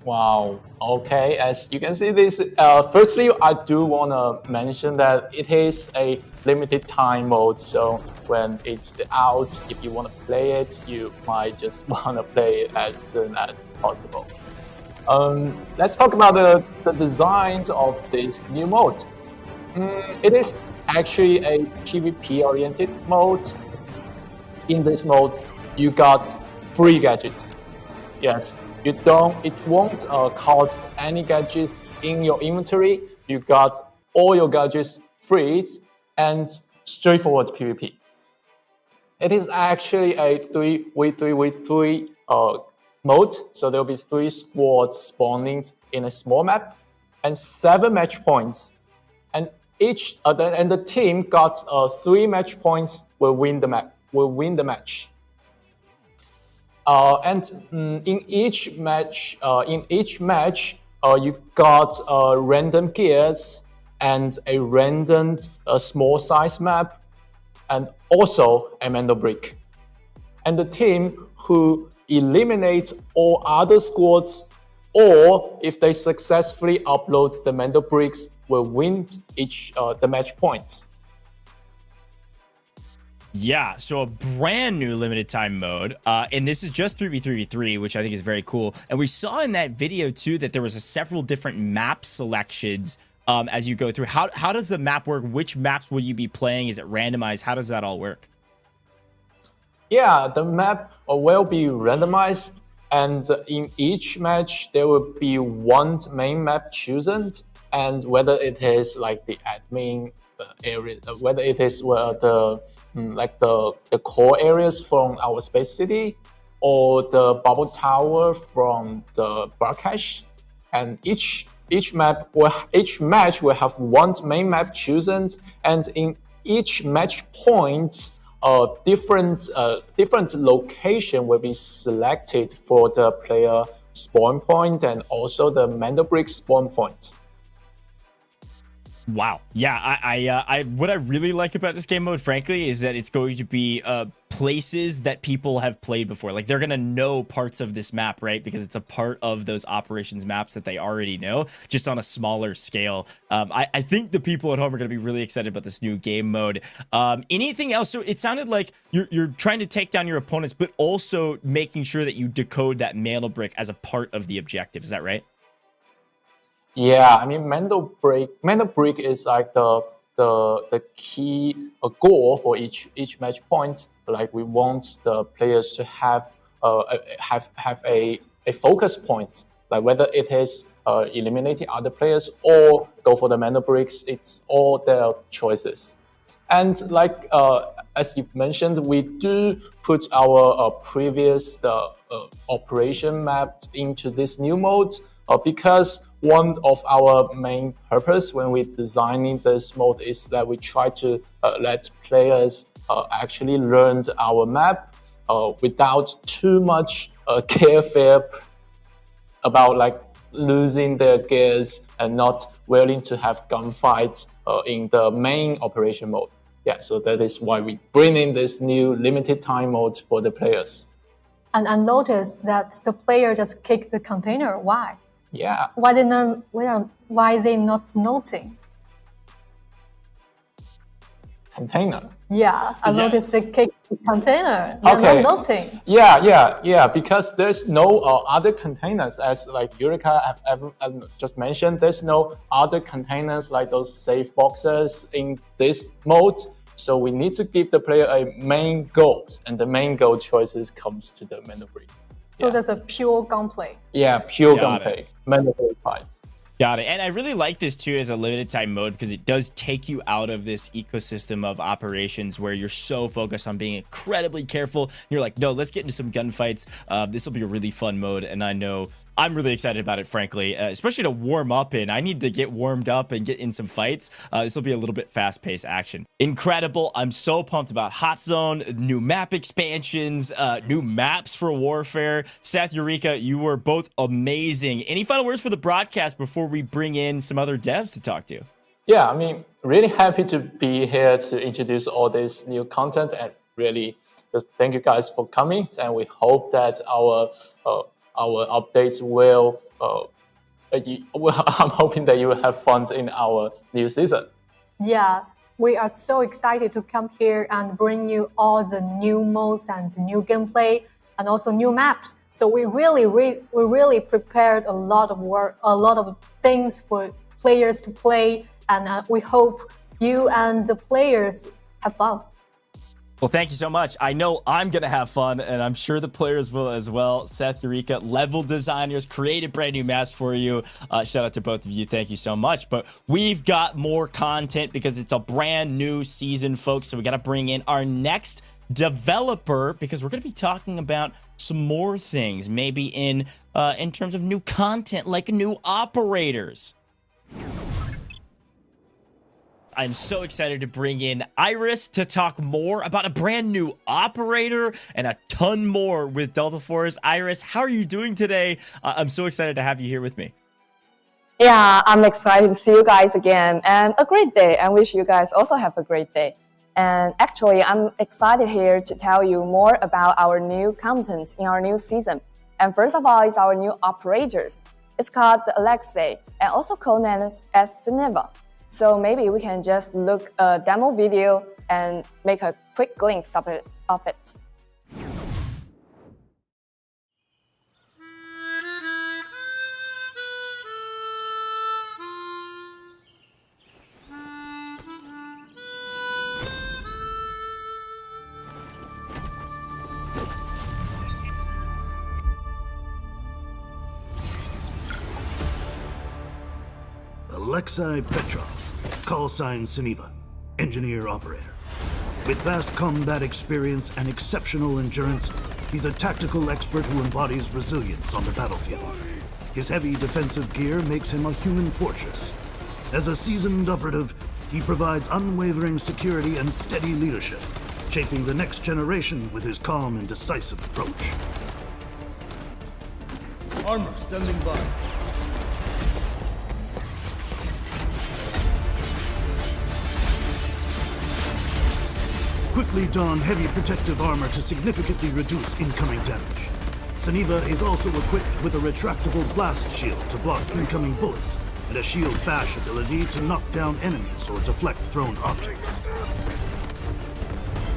Wow. Okay. As you can see this, firstly, I do want to mention that it is a limited time mode. So when it's out, if you want to play it, you might just want to play it as soon as possible. Let's talk about the design of this new mode. It is actually a PvP-oriented mode. In this mode, you got free gadgets. Yes, it won't cost any gadgets in your inventory. You got all your gadgets free and straightforward PvP. It is actually a 3v3v3 mode, so there will be 3 squads spawning in a small map and 7 match points, and the team got 3 match points will win the match. In each match, you've got random gears and a random small size map, and also a Mando brick. And the team who eliminate all other squads, or if they successfully upload the Mando bricks, will win the match point. Yeah, so a brand new limited time mode, and this is just 3v3v3, which I think is very cool. And we saw in that video too that there was several different map selections as you go through. How does the map work? Which maps will you be playing? Is it randomized? How does that all work? Yeah, the map will be randomized, and in each match there will be one main map chosen, and whether it is like the admin area, whether it is the core areas from our space city, or the bubble tower from the broadcast, and each match will have one main map chosen, and in each match point, different location will be selected for the player spawn point and also the Mando brick spawn point. Wow. Yeah, I what I really like about this game mode, frankly, is that it's going to be places that people have played before. Like, they're gonna know parts of this map, right? Because it's a part of those operations maps that they already know, just on a smaller scale. I think the people at home are gonna be really excited about this new game mode. Anything else? So it sounded like you're trying to take down your opponents, but also making sure that you decode that Mando brick as a part of the objective. Is that right? Yeah, I mean, Mando brick is like the key goal for each match point. Like, we want the players to have a focus point. Like, whether it is eliminating other players or go for the Mando bricks, it's all their choices. And like as you've mentioned, we do put our previous operation map into this new mode because one of our main purpose when we're designing this mode is that we try to let players actually learn our map without too much carefare about like losing their gears and not willing to have gunfights in the main operation mode. Yeah, so that is why we bring in this new limited time mode for the players. And I noticed that the player just kicked the container. Why? Yeah. Why is they not noting? Container. Yeah, I noticed they kicked the container. They're Okay. not noting. Yeah. Because there's no other containers, as like Eureka just mentioned. There's no other containers like those safe boxes in this mode. So we need to give the player a main goal, and the main goal choices comes to the Mando brick. So that's a pure gunplay. Yeah, pure Got gunplay. Mando brick fight. Got it. And I really like this too as a limited time mode because it does take you out of this ecosystem of operations where you're so focused on being incredibly careful. You're like, no, let's get into some gunfights. This will be a really fun mode. And I know I'm really excited about it, frankly, especially to warm up in. I need to get warmed up and get in some fights. This will be a little bit fast-paced action. Incredible. I'm so pumped about Hot Zone, new map expansions, new maps for Warfare. Seth, Eureka, you were both amazing. Any final words for the broadcast before we bring in some other devs to talk to? Yeah, I mean, really happy to be here to introduce all this new content, and really just thank you guys for coming. And we hope that our updates will. I'm hoping that you will have fun in our new season. Yeah, we are so excited to come here and bring you all the new modes and new gameplay and also new maps. So we really prepared a lot of work, a lot of things for players to play, and we hope you and the players have fun. Well, thank you so much. I know I'm going to have fun, and I'm sure the players will as well. Seth, Eureka, level designers, created brand new maps for you. Shout out to both of you. Thank you so much. But we've got more content because it's a brand new season, folks. So we got to bring in our next developer because we're going to be talking about some more things, maybe in terms of new content, like new operators. I'm so excited to bring in Iris to talk more about a brand new operator and a ton more with Delta Force. Iris, how are you doing today? I'm so excited to have you here with me. Yeah, I'm excited to see you guys again, and a great day. I wish you guys also have a great day. And actually, I'm excited here to tell you more about our new content in our new season. And first of all is our new operators. It's called Alexi, and also codenamed as Cineva. So maybe we can just look a demo video and make a quick glimpse of it. Alexei Petrov, call sign Sineva, engineer operator. With vast combat experience and exceptional endurance, he's a tactical expert who embodies resilience on the battlefield. His heavy defensive gear makes him a human fortress. As a seasoned operative, he provides unwavering security and steady leadership, shaping the next generation with his calm and decisive approach. Armor standing by. Quickly don heavy protective armor to significantly reduce incoming damage. Suniva is also equipped with a retractable blast shield to block incoming bullets, and a shield bash ability to knock down enemies or deflect thrown objects.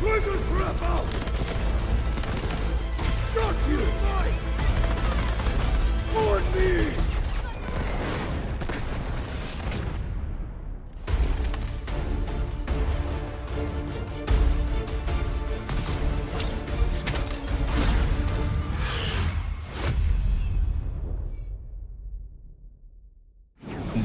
Poison crap out! Got you! For me!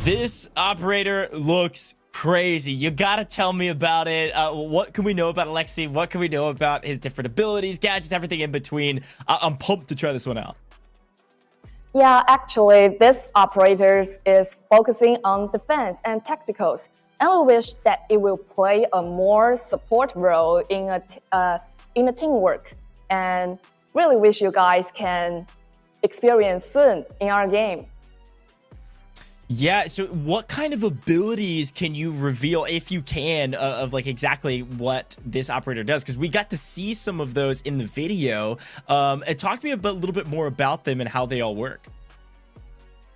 This operator looks crazy. You gotta tell me about it. What can we know about Alexi? What can we know about his different abilities, gadgets, everything in between? I'm pumped to try this one out. Yeah, actually, this operator is focusing on defense and tacticals, and we wish that it will play a more support role in a teamwork, and really wish you guys can experience soon in our game. Yeah, so what kind of abilities can you reveal, if you can, of like exactly what this operator does? Because we got to see some of those in the video. And talk to me a little bit more about them and how they all work.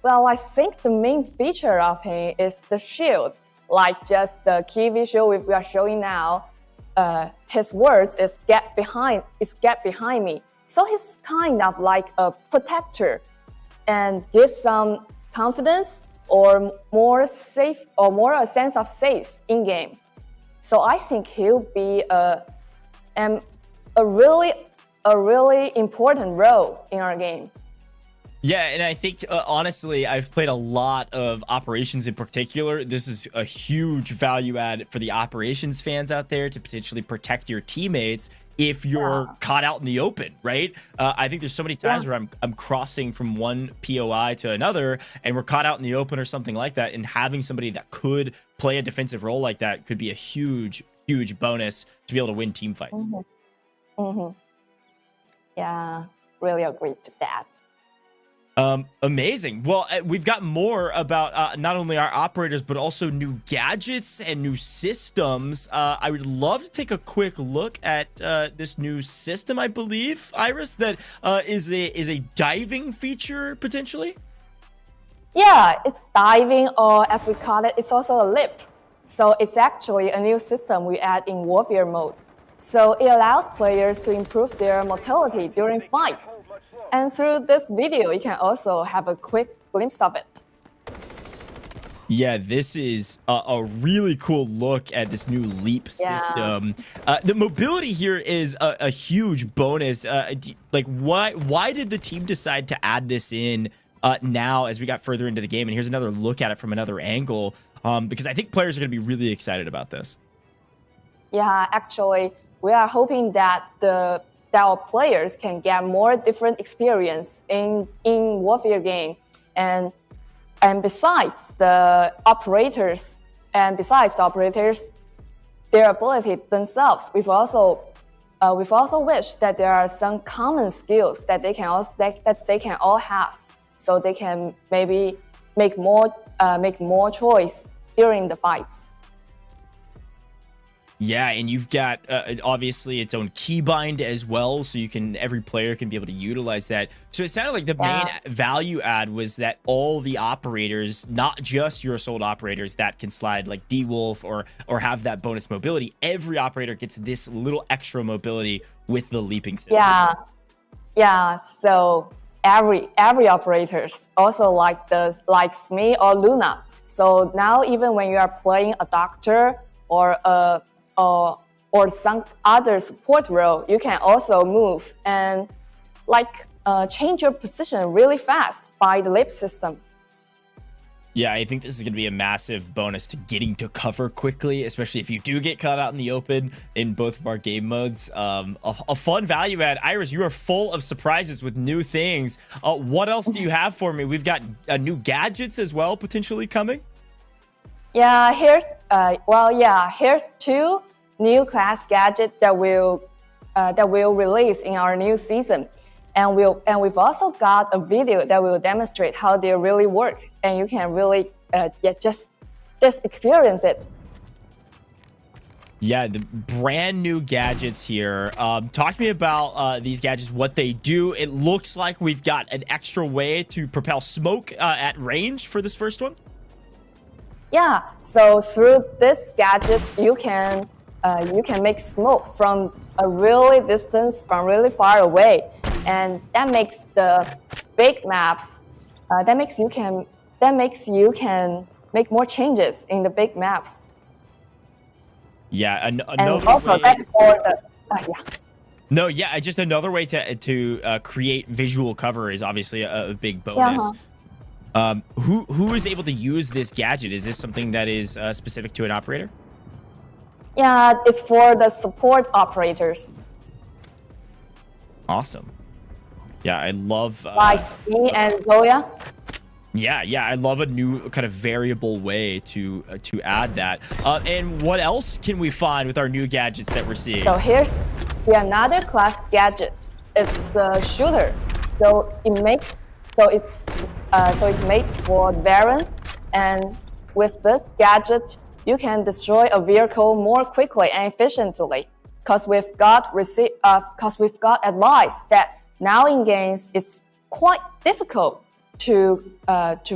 Well, I think the main feature of him is the shield, like just the key visual we are showing now. His words is get behind me. So he's kind of like a protector and gives some confidence or more safe or more a sense of safe in game. So I think he'll be a really important role in our game. Yeah, and I think, honestly, I've played a lot of operations in particular. This is a huge value add for the operations fans out there to potentially protect your teammates if you're caught out in the open, right? I think there's so many times where I'm crossing from one POI to another and we're caught out in the open or something like that, and having somebody that could play a defensive role like that could be a huge bonus to be able to win team fights. Yeah, really agree to that. Amazing. Well, we've got more about not only our operators, but also new gadgets and new systems. I would love to take a quick look at this new system, I believe, Iris, that is a diving feature, potentially? Yeah, it's diving, or as we call it, it's also a leap. So it's actually a new system we add in warfare mode. So it allows players to improve their motility during fights. And through this video, you can also have a quick glimpse of it. Yeah, this is a really cool look at this new leap system. The mobility here is a huge bonus. Like, why did the team decide to add this in now as we got further into the game? And here's another look at it from another angle, because I think players are going to be really excited about this. Yeah, actually, we are hoping that our players can get more different experience in warfare game, and besides the operators, their ability themselves, we've also wished that there are some common skills that they can all have, so they can maybe make more choice during the fights. Yeah, and you've got obviously its own keybind as well, so every player can be able to utilize that. So it sounded like the main value add was that all the operators, not just your assault operators that can slide like D-Wolf or have that bonus mobility, every operator gets this little extra mobility with the leaping system. Yeah. So every operators also like me or Luna. So now even when you are playing a doctor or some other support role, you can also move and change your position really fast by the leap system. Yeah, I think this is going to be a massive bonus to getting to cover quickly, especially if you do get caught out in the open in both of our game modes. A fun value add. Iris, you are full of surprises with new things. What else do you have for me? We've got new gadgets as well, potentially coming. Yeah, here's two new class gadget that will release in our new season. And we've also got a video that will demonstrate how they really work, and you can really just experience it. Yeah, the brand new gadgets here. Talk to me about these gadgets, what they do. It looks like we've got an extra way to propel smoke at range for this first one. Yeah, so through this gadget, you can make smoke from a really distance, from really far away, and that makes the big maps. That makes you can make more changes in the big maps. Yeah, another and also way. that's for the yeah. No, yeah, just another way to create visual cover is obviously a big bonus. Who is able to use this gadget? Is this something that is specific to an operator? Yeah, it's for the support operators. Awesome. Yeah, I love Like me and Zoya. Yeah, I love a new kind of variable way to add that. And what else can we find with our new gadgets that we're seeing? So here's another class gadget. It's a shooter. So it's made for Baron, and with this gadget, you can destroy a vehicle more quickly and efficiently. Because we've got advice that now in games it's quite difficult to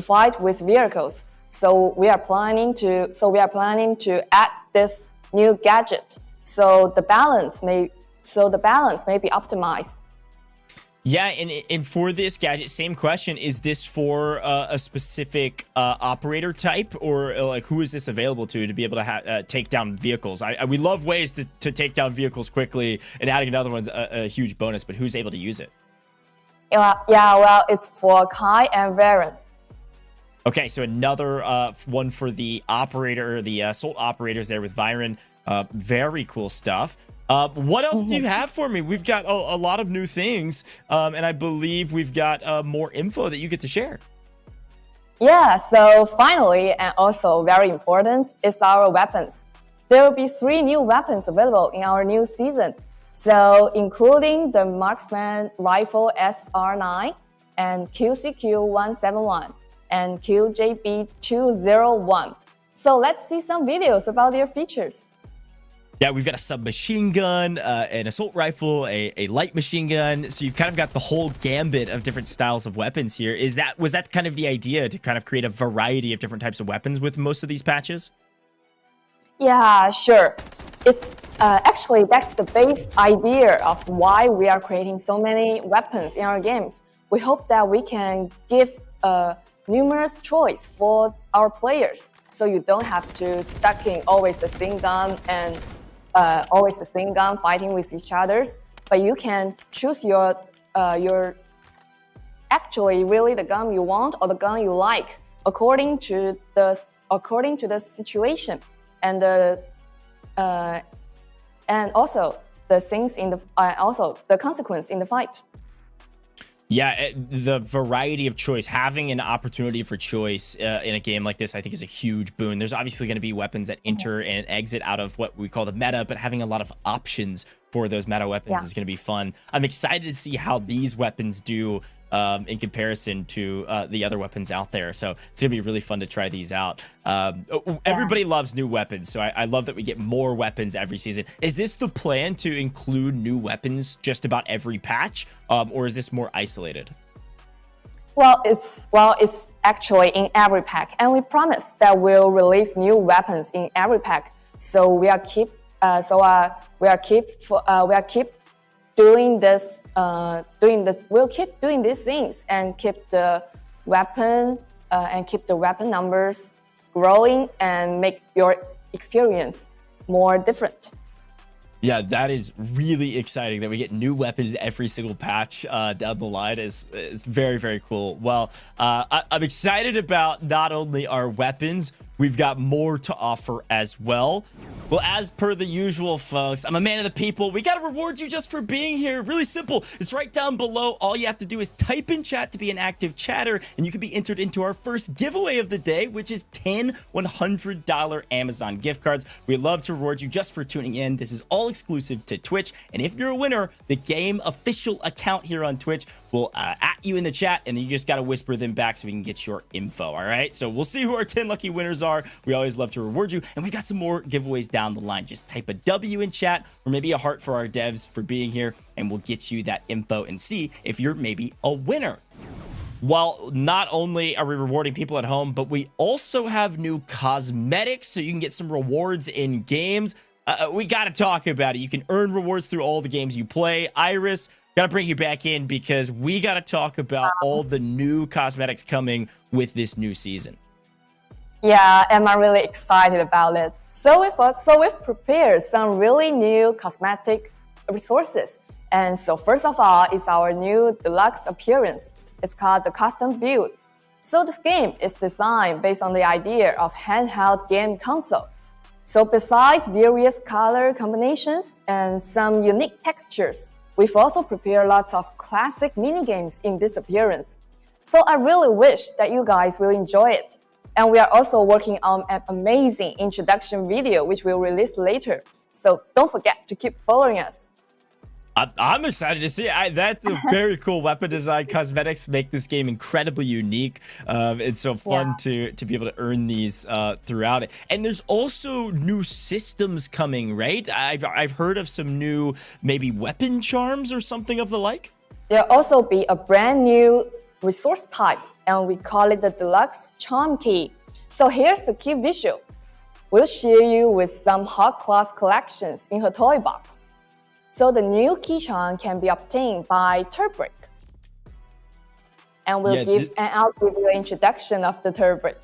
fight with vehicles. So we are planning to add this new gadget. So the balance may be optimized. Yeah, and for this gadget, same question: is this for a specific operator type, or like who is this available to be able to take down vehicles? We love ways to take down vehicles quickly, and adding another one's a huge bonus. But who's able to use it? Yeah, well, it's for Kai and Varen. Okay, so another one for the operator, the assault operators there with Viren. Very cool stuff. What else do you have for me? We've got a lot of new things, and I believe we've got more info that you get to share. Yeah, so finally, and also very important, is our weapons. There will be 3 new weapons available in our new season. So including the Marksman Rifle SR9 and QCQ171 and QJB201. So let's see some videos about their features. Yeah, we've got a submachine gun, an assault rifle, a light machine gun. So you've kind of got the whole gambit of different styles of weapons here. Was that kind of the idea, to kind of create a variety of different types of weapons with most of these patches? Yeah, sure. It's actually that's the base idea of why we are creating so many weapons in our games. We hope that we can give numerous choice for our players, so you don't have to stuck in always the same gun and fighting with each other. But you can choose your actually really the gun you want or the gun you like according to the situation and the and also the things in the also the consequence in the fight. Yeah, the variety of choice, having an opportunity for choice in a game like this, I think is a huge boon. There's obviously going to be weapons that enter and exit out of what we call the meta, but having a lot of options for those meta weapons is going to be fun. I'm excited to see how these weapons do in comparison to the other weapons out there. So it's going to be really fun to try these out. Everybody loves new weapons, so I love that we get more weapons every season. Is this the plan, to include new weapons just about every patch, or is this more isolated? Well, it's actually in every pack, and we promise that we'll release new weapons in every pack. So we are keep doing this. We'll keep doing these things and keep the weapon numbers growing and make your experience more different. Yeah, that is really exciting that we get new weapons every single patch down the line. Is very, very cool. Well, I'm excited about not only our weapons, we've got more to offer as well. Well, as per the usual, folks, I'm a man of the people. We got to reward you just for being here. Really simple. It's right down below. All you have to do is type in chat to be an active chatter, and you can be entered into our first giveaway of the day, which is 10 $100 Amazon gift cards. We'd love to reward you just for tuning in. This is all exclusive to Twitch, and if you're a winner, the game official account here on Twitch will at you in the chat, and then you just got to whisper them back so we can get your info. All right, so we'll see who our 10 lucky winners are. We always love to reward you, and we got some more giveaways down the line. Just type a W in chat, or maybe a heart for our devs for being here, and we'll get you that info and see if you're maybe a winner. While not only are we rewarding people at home, but we also have new cosmetics, so you can get some rewards in games. We got to talk about it. You can earn rewards through all the games you play. Iris, got to bring you back in because we got to talk about all the new cosmetics coming with this new season. Yeah, and I'm really excited about it. So we've prepared some really new cosmetic resources. And so first of all is our new deluxe appearance. It's called the custom build. So this game is designed based on the idea of handheld game console. So besides various color combinations and some unique textures, we've also prepared lots of classic minigames in this appearance. So I really wish that you guys will enjoy it. And we are also working on an amazing introduction video, which we'll release later. So don't forget to keep following us. I'm excited to see it. That's a very cool weapon design. Cosmetics make this game incredibly unique. It's so fun to be able to earn these throughout it. And there's also new systems coming, right? I've heard of some new maybe weapon charms or something of the like. There'll also be a brand new resource type, and we call it the Deluxe Charm Key. So here's the key visual. We'll share you with some hot class collections in her toy box. So the new key charm can be obtained by Turbrick. And I'll give you an introduction of the Turbrick.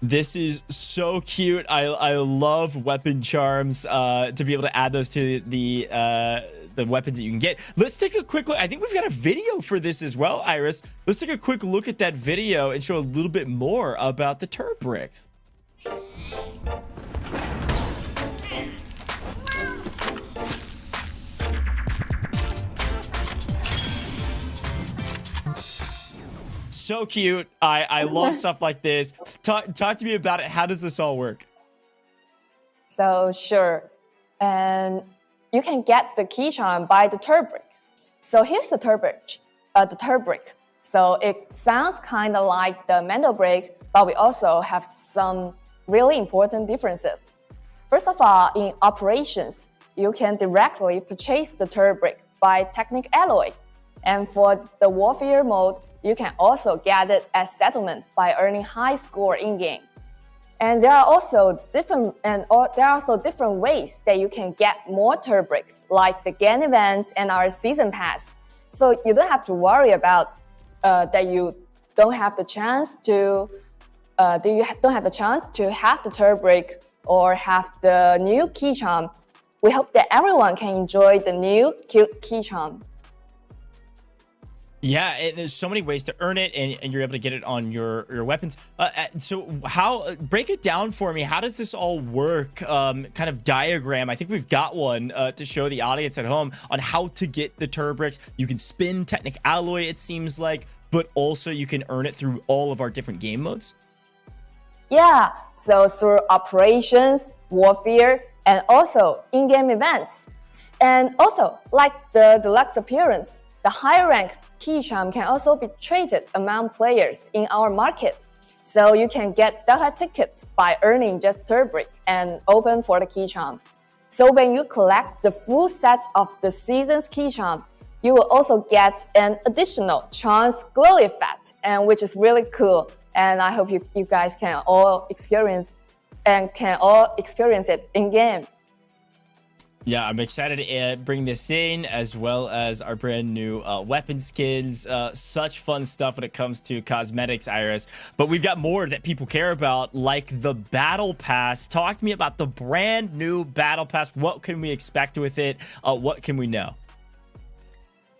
This is so cute. I love weapon charms. To be able to add those to the weapons that you can get. Let's take a quick look. I think we've got a video for this as well, Iris. Let's take a quick look at that video and show a little bit more about the Turbricks. So cute. I love stuff like this. Talk to me about it. How does this all work? So sure. And you can get the key charm by the Turbrick. So here's the Turbrick. So it sounds kind of like the Mando Brick, but we also have some really important differences. First of all, in operations, you can directly purchase the Turbrick by Technic Alloy. And for the warfare mode, you can also get it as settlement by earning high score in-game. And there are also different ways that you can get more Turbricks, like the GAN events and our season pass. So you don't have to worry about that you don't have the chance to have the Turbrick or have the new key charm. We hope that everyone can enjoy the new cute key charm. Yeah, and there's so many ways to earn it, and you're able to get it on your weapons. So how, break it down for me. How does this all work? Kind of diagram. I think we've got one to show the audience at home on how to get the Turbricks. You can spin Technic Alloy, it seems like, but also you can earn it through all of our different game modes. Yeah, so through operations, warfare, and also in-game events. And also, like the deluxe appearance, the higher ranked key charm can also be traded among players in our market. So you can get Delta tickets by earning just Turbrick and open for the key charm. So when you collect the full set of the season's key charm, you will also get an additional charms glow effect, and which is really cool. And I hope you guys can all experience it in game. Yeah, I'm excited to bring this in, as well as our brand new weapon skins. Such fun stuff when it comes to cosmetics, Iris. But we've got more that people care about, like the Battle Pass. Talk to me about the brand new Battle Pass. What can we expect with it? What can we know?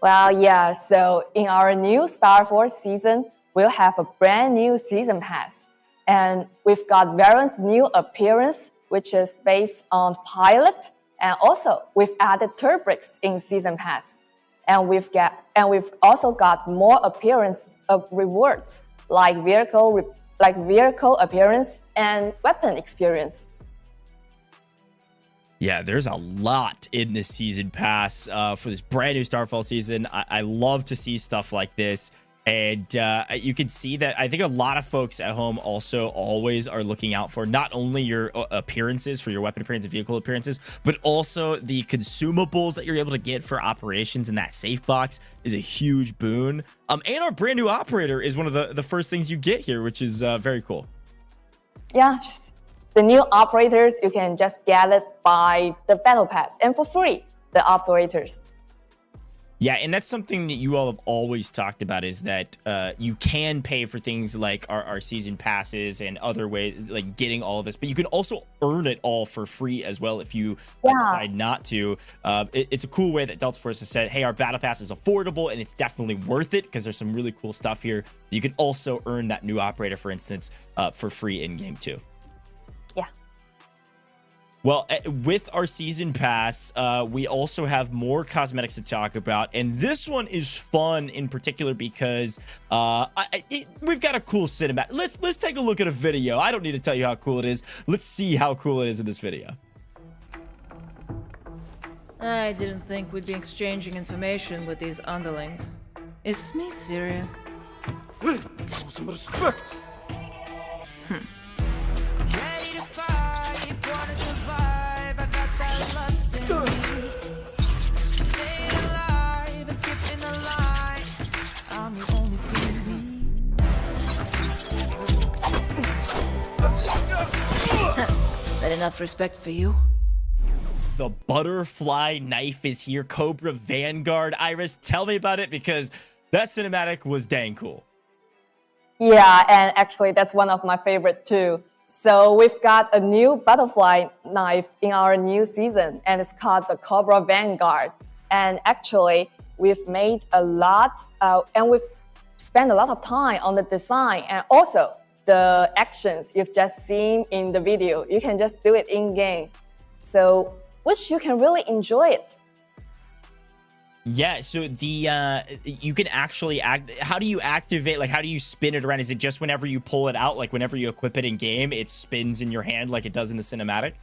Well, yeah, so in our new Starfall season, we'll have a brand new season pass. And we've got various new appearance, which is based on pilot, and also we've added turbricks in season pass. And we've also got more appearance of rewards like vehicle appearance and weapon experience. Yeah, there's a lot in this season pass for this brand new Starfall season. I love to see stuff like this. And you can see that I think a lot of folks at home also always are looking out for not only your appearances, for your weapon appearance and vehicle appearances, but also the consumables that you're able to get for operations, and that safe box is a huge boon. And our brand new operator is one of the first things you get here, which is very cool. Yeah, the new operators, you can just get it by the battle pass and for free, the operators. Yeah, and that's something that you all have always talked about, is that you can pay for things like our season passes and other ways, like getting all of this, but you can also earn it all for free as well if you decide not to. It's a cool way that Delta Force has said, hey, our battle pass is affordable and it's definitely worth it because there's some really cool stuff here. You can also earn that new operator, for instance, for free in game too. Yeah. Well, with our season pass, we also have more cosmetics to talk about, and this one is fun in particular because we've got a cool cinematic. Let's take a look at a video. I don't need to tell you how cool it is. Let's see how cool it is in this video. I didn't think we'd be exchanging information with these underlings. Is Smee serious? Hey, show some respect. Is that enough respect for you? The butterfly knife is here. Cobra Vanguard. Iris, tell me about it because that cinematic was dang cool. Yeah, and actually that's one of my favorite too. So we've got a new butterfly knife in our new season, and it's called the Cobra Vanguard. And actually, we've made a lot, and we've spent a lot of time on the design and also the actions you've just seen in the video. You can just do it in game, so which you can really enjoy it. Yeah, so the you can actually how do you activate, like how do you spin it around? Is it just whenever you pull it out, like whenever you equip it in game, it spins in your hand like it does in the cinematic?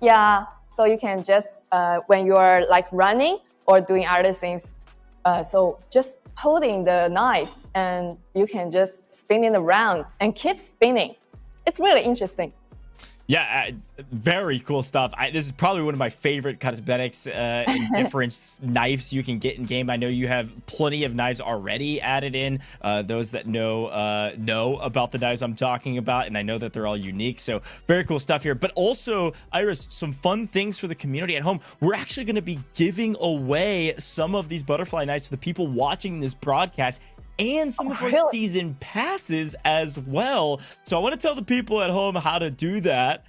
Yeah, so you can just when you're like running or doing other things, so just holding the knife and you can just spin it around and keep spinning. It's really interesting. Yeah, very cool stuff. This is probably one of my favorite cosmetics and different knives you can get in game. I know you have plenty of knives already added in. Those that know about the knives I'm talking about, and I know that they're all unique. So very cool stuff here. But also, Iris, some fun things for the community at home. We're actually going to be giving away some of these butterfly knives to the people watching this broadcast, and some of our season passes as well. So I want to tell the people at home how to do that.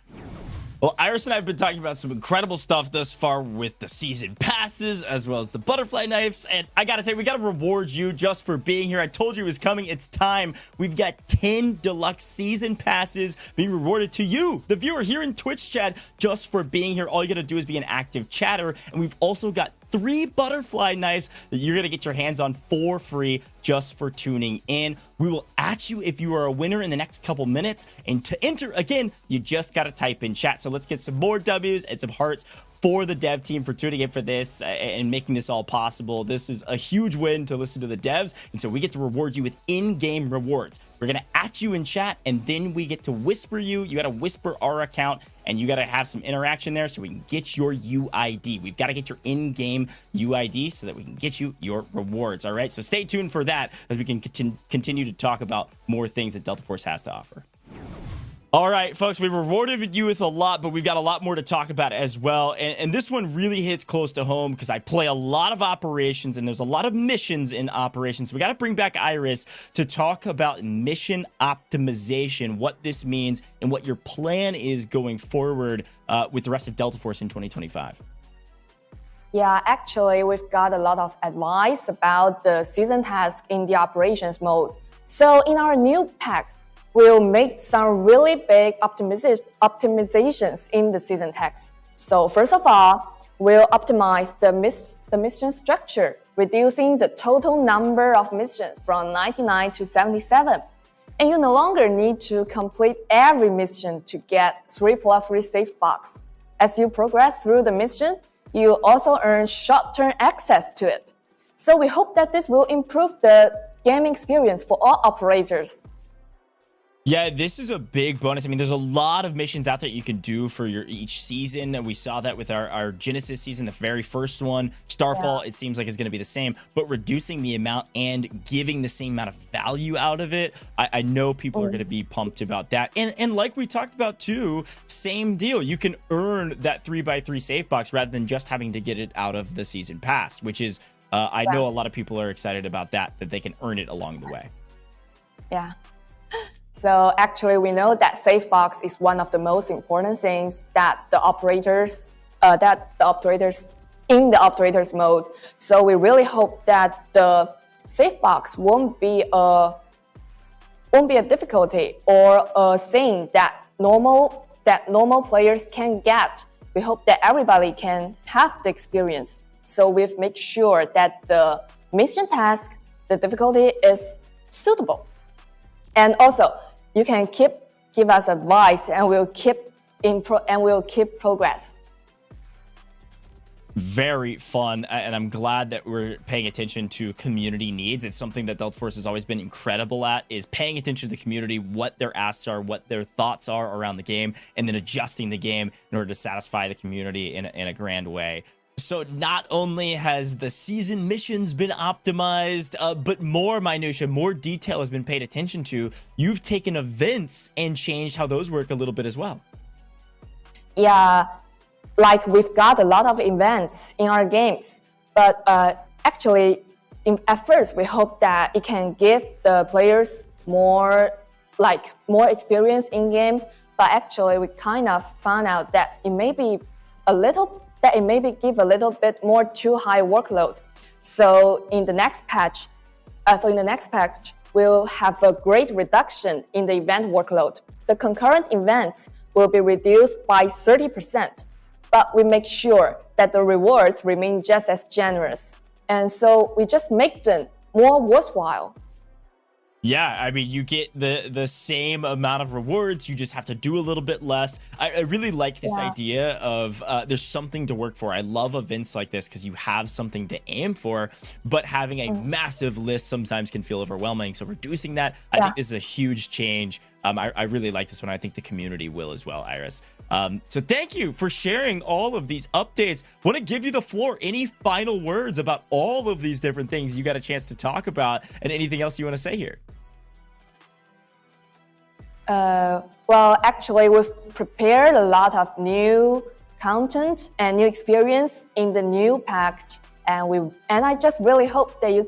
Well, Iris and I have been talking about some incredible stuff thus far with the season passes as well as the butterfly knives. And I got to say, we got to reward you just for being here. I told you it was coming. It's time. We've got 10 deluxe season passes being rewarded to you, the viewer, here in Twitch chat, just for being here. All you got to do is be an active chatter. And we've also got 3 butterfly knives that you're going to get your hands on for free just for tuning in. We will at you if you are a winner in the next couple minutes. And to enter, again, you just got to type in chat. So let's get some more W's and some hearts for the dev team for tuning in for this and making this all possible. This is a huge win to listen to the devs. And so we get to reward you with in-game rewards. We're going to at you in chat, and then we get to whisper you. You got to whisper our account, and you got to have some interaction there so we can get your UID. We've got to get your in-game UID so that we can get you your rewards. All right, so stay tuned for that as we can continue to talk about more things that Delta Force has to offer. All right, folks, we've rewarded you with a lot, but we've got a lot more to talk about as well. And this one really hits close to home because I play a lot of operations and there's a lot of missions in operations. So we got to bring back Iris to talk about mission optimization, what this means and what your plan is going forward with the rest of Delta Force in 2025. Yeah, actually, we've got a lot of advice about the season task in the operations mode. So in our new pack, we'll make some really big optimizations in the season text. So first of all, we'll optimize the mission structure, reducing the total number of missions from 99 to 77. And you no longer need to complete every mission to get 3+3 safe box. As you progress through the mission, you also earn short-term access to it. So we hope that this will improve the gaming experience for all operators. Yeah, this is a big bonus. I mean, there's a lot of missions out there you can do for each season, and we saw that with our Genesis season, the very first one. Starfall, it seems like is going to be the same, but reducing the amount and giving the same amount of value out of it, I know people are going to be pumped about that. And like we talked about too, same deal. You can earn that 3x3 safe box rather than just having to get it out of the season pass, which is, I know a lot of people are excited about that they can earn it along the way. Yeah. So actually, we know that safe box is one of the most important things that the operators in the operators mode. So we really hope that the safe box won't be a difficulty or a thing that normal players can get. We hope that everybody can have the experience. So we've made sure that the mission task, the difficulty is suitable. And also, you can give us advice, and we'll keep progress. Very fun, and I'm glad that we're paying attention to community needs. It's something that Delta Force has always been incredible at, is paying attention to the community, what their asks are, what their thoughts are around the game, and then adjusting the game in order to satisfy the community in a grand way. So not only has the season missions been optimized, but more minutia, more detail has been paid attention to. You've taken events and changed how those work a little bit as well. Yeah, like we've got a lot of events in our games, but actually, at first we hope that it can give the players more experience in game. But actually, we kind of found out that it may give a little bit more too high workload. So in the next patch, we'll have a great reduction in the event workload. The concurrent events will be reduced by 30%, but we make sure that the rewards remain just as generous. And so we just make them more worthwhile. Yeah, I mean, you get the same amount of rewards, you just have to do a little bit less. I really like this idea of there's something to work for. I love events like this because you have something to aim for, but having a massive list sometimes can feel overwhelming. So reducing that, I think, is a huge change. I really like this one. I think the community will as well, Iris. So thank you for sharing all of these updates. Want to give you the floor. Any final words about all of these different things you got a chance to talk about, and anything else you want to say here? Well, actually, we've prepared a lot of new content and new experience in the new package, and I just really hope that you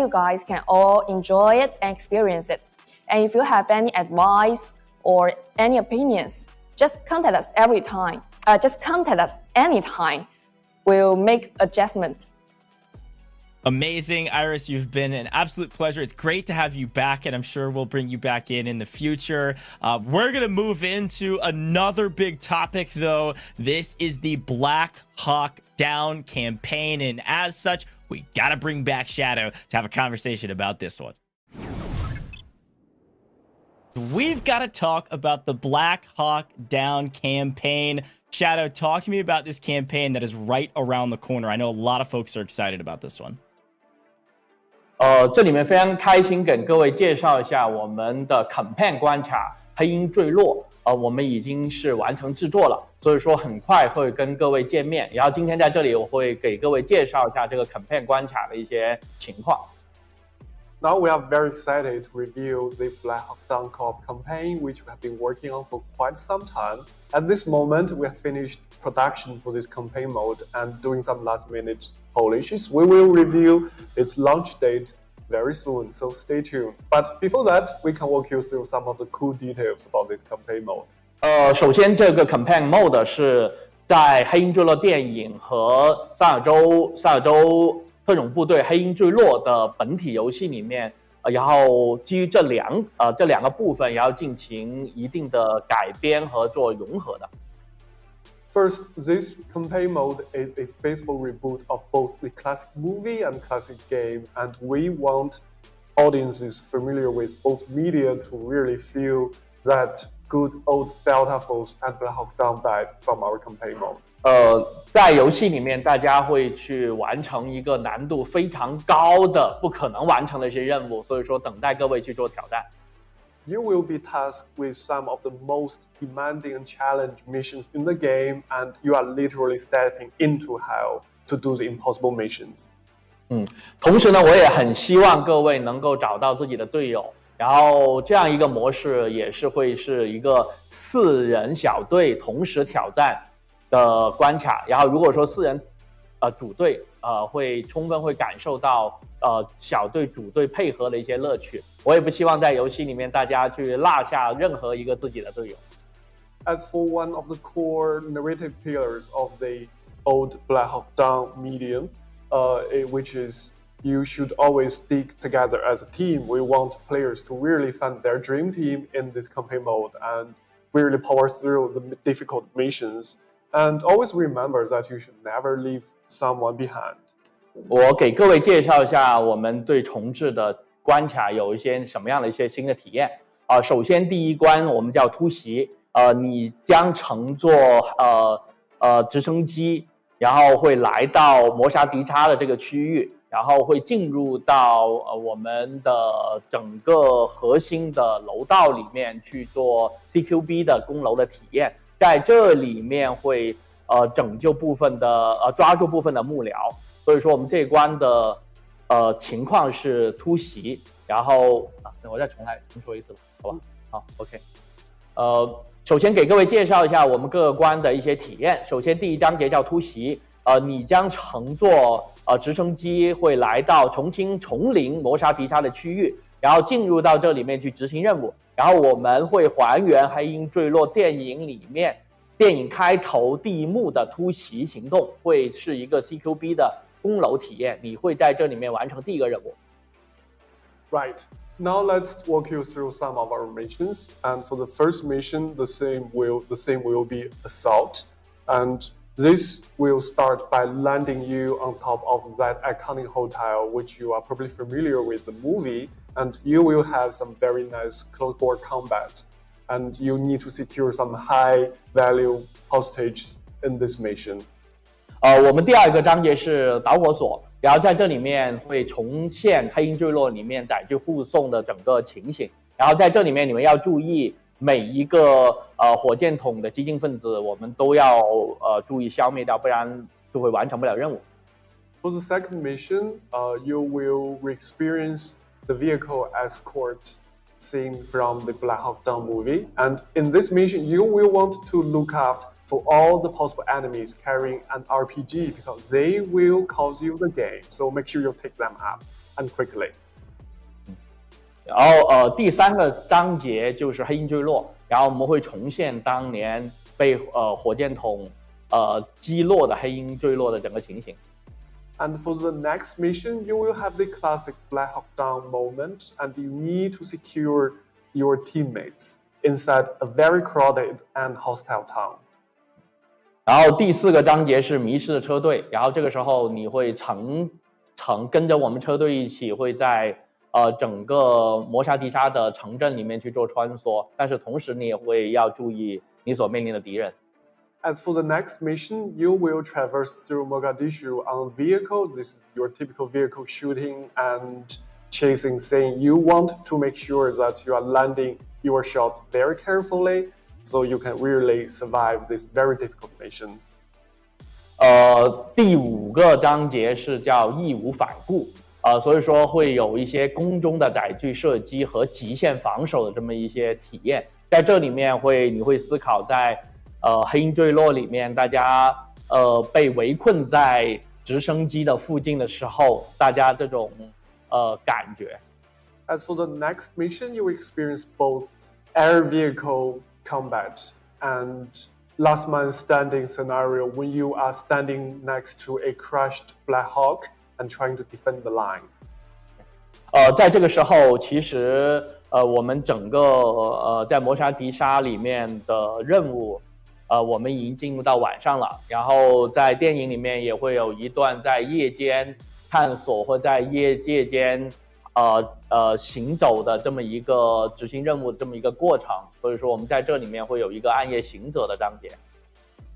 guys can all enjoy it and experience it. And if you have any advice or any opinions, just contact us anytime. We'll make adjustment. Amazing, Iris. You've been an absolute pleasure. It's great to have you back, and I'm sure we'll bring you back in the future. We're going to move into another big topic, though. This is the Blackhawk Down campaign, and as such, we got to bring back Shadow to have a conversation about this one. We've got to talk about the Blackhawk Down campaign. Shadow, talk to me about this campaign that is right around the corner. I know a lot of folks are excited about this one. 这里面非常开心跟各位介绍一下我们的 campaign 关卡黑鹰坠落，我们已经是完成制作了，所以说很快会跟各位见面。然后今天在这里我会给各位介绍一下这个 campaign 关卡的一些情况。Now we are very excited to review the Blackhawk Down co-op campaign, which we have been working on for quite some time. At this moment, we have finished production for this campaign mode and doing some last-minute polishes. We will review its launch date very soon, so stay tuned. But before that, we can walk you through some of the cool details about this campaign mode. 首先这个 campaign mode 是在黑鹰坠落电影和萨尔州特种部队黑鹰坠落的本体游戏里面然后基于这两个部分，也要进行一定的改编和做融合的。First, this campaign mode is a faithful reboot of both the classic movie and classic game, and we want audiences familiar with both media to really feel that good old Delta Force and Blackhawk Down vibe from our campaign mode. 在游戏里面，大家会去完成一个难度非常高的、不可能完成的一些任务，所以说等待各位去做挑战。You will be tasked with some of the most demanding and challenging missions in the game, and you are literally stepping into hell to do the impossible missions. 同时呢，我也很希望各位能够找到自己的队友，然后这样一个模式也是会是一个4人小队同时挑战的关卡。然后如果说4人组队会充分会感受到小队组队配合的一些乐趣。我也不希望在游戏里面大家去落下任何一个自己的队友。As for one of the core narrative pillars of the old Blackhawk Down medium, which is you should always stick together as a team. We want players to really find their dream team in this campaign mode and really power through the difficult missions. And always remember that you should never leave someone behind. 我给各位介绍一下我们对重置的关卡有一些什么样的一些新的体验。首先第一关我们叫突袭，你将乘坐直升机，然后会来到磨砂敌差的这个区域，然后会进入到我们的整个核心的楼道里面去做 CQB 的攻楼的体验。在这里面会拯救部分的抓住部分的幕僚，所以说我们这一关的情况是突袭，然后等我再重说一次吧，好吧？好 ，OK。首先给各位介绍一下我们各个关的一些体验。首先第一章节叫突袭，你将乘坐直升机会来到重庆丛林磨砂敌差的区域，然后进入到这里面去执行任务。然后我们会还原《黑鹰坠落》电影开头第一幕的突袭行动，会是一个 CQB 的攻楼体验，你会在这里面完成第一个任务。Right. Now let's walk you through some of our missions. And for the first mission, the theme will be assault, and this will start by landing you on top of that iconic hotel, which you are probably familiar with the movie, and you will have some very nice close quarter combat, and you need to secure some high value hostages in this mission. 我们第二个章节是导火索，然后在这里面会重现《黑鹰坠落》里面载具护送的整个情形，然后在这里面你们要注意每一个火箭筒的激进分子，我们都要注意消灭掉，不然就会完成不了任务。For the second mission, you will experience the vehicle escort scene from the Blackhawk Down movie, and in this mission, you will want to look out for all the possible enemies carrying an RPG because they will cause you the game. So make sure you take them out and quickly. 然后第三个章节就是黑鹰坠落，然后我们会重现当年被火箭筒击落的黑鹰坠落的整个情形。And for the next mission, you will have the classic Blackhawk Down moment, and you need to secure your teammates inside a very crowded and hostile town. 然后第四个章节是迷失的车队，然后这个时候你会跟着我们车队一起会在整个磨砂敌差的城镇里面去做穿梭，但是同时你也会要注意你所面临的敌人。As for the next mission, you will traverse through Mogadishu on a vehicle. This is your typical vehicle shooting and chasing scene. You want to make sure that you are landing your shots very carefully, so you can really survive this very difficult mission. 第五个章节是叫义无反顾，所以说会有一些空中的载具射击和极限防守的这么一些体验。在这里面你会思考在黑鹰坠落里面，大家被围困在直升机的附近的时候，大家这种感觉。As for the next mission, you will experience both air vehicle combat and last man standing scenario when you are standing next to a crushed Blackhawk and trying to defend the line. 在这个时候，其实我们整个在磨砂迪沙里面的任务，我们已经进入到晚上了。然后在电影里面也会有一段在夜间探索或在夜间行走的这么一个执行任务的这么一个过程。所以说我们在这里面会有一个暗夜行者的章节。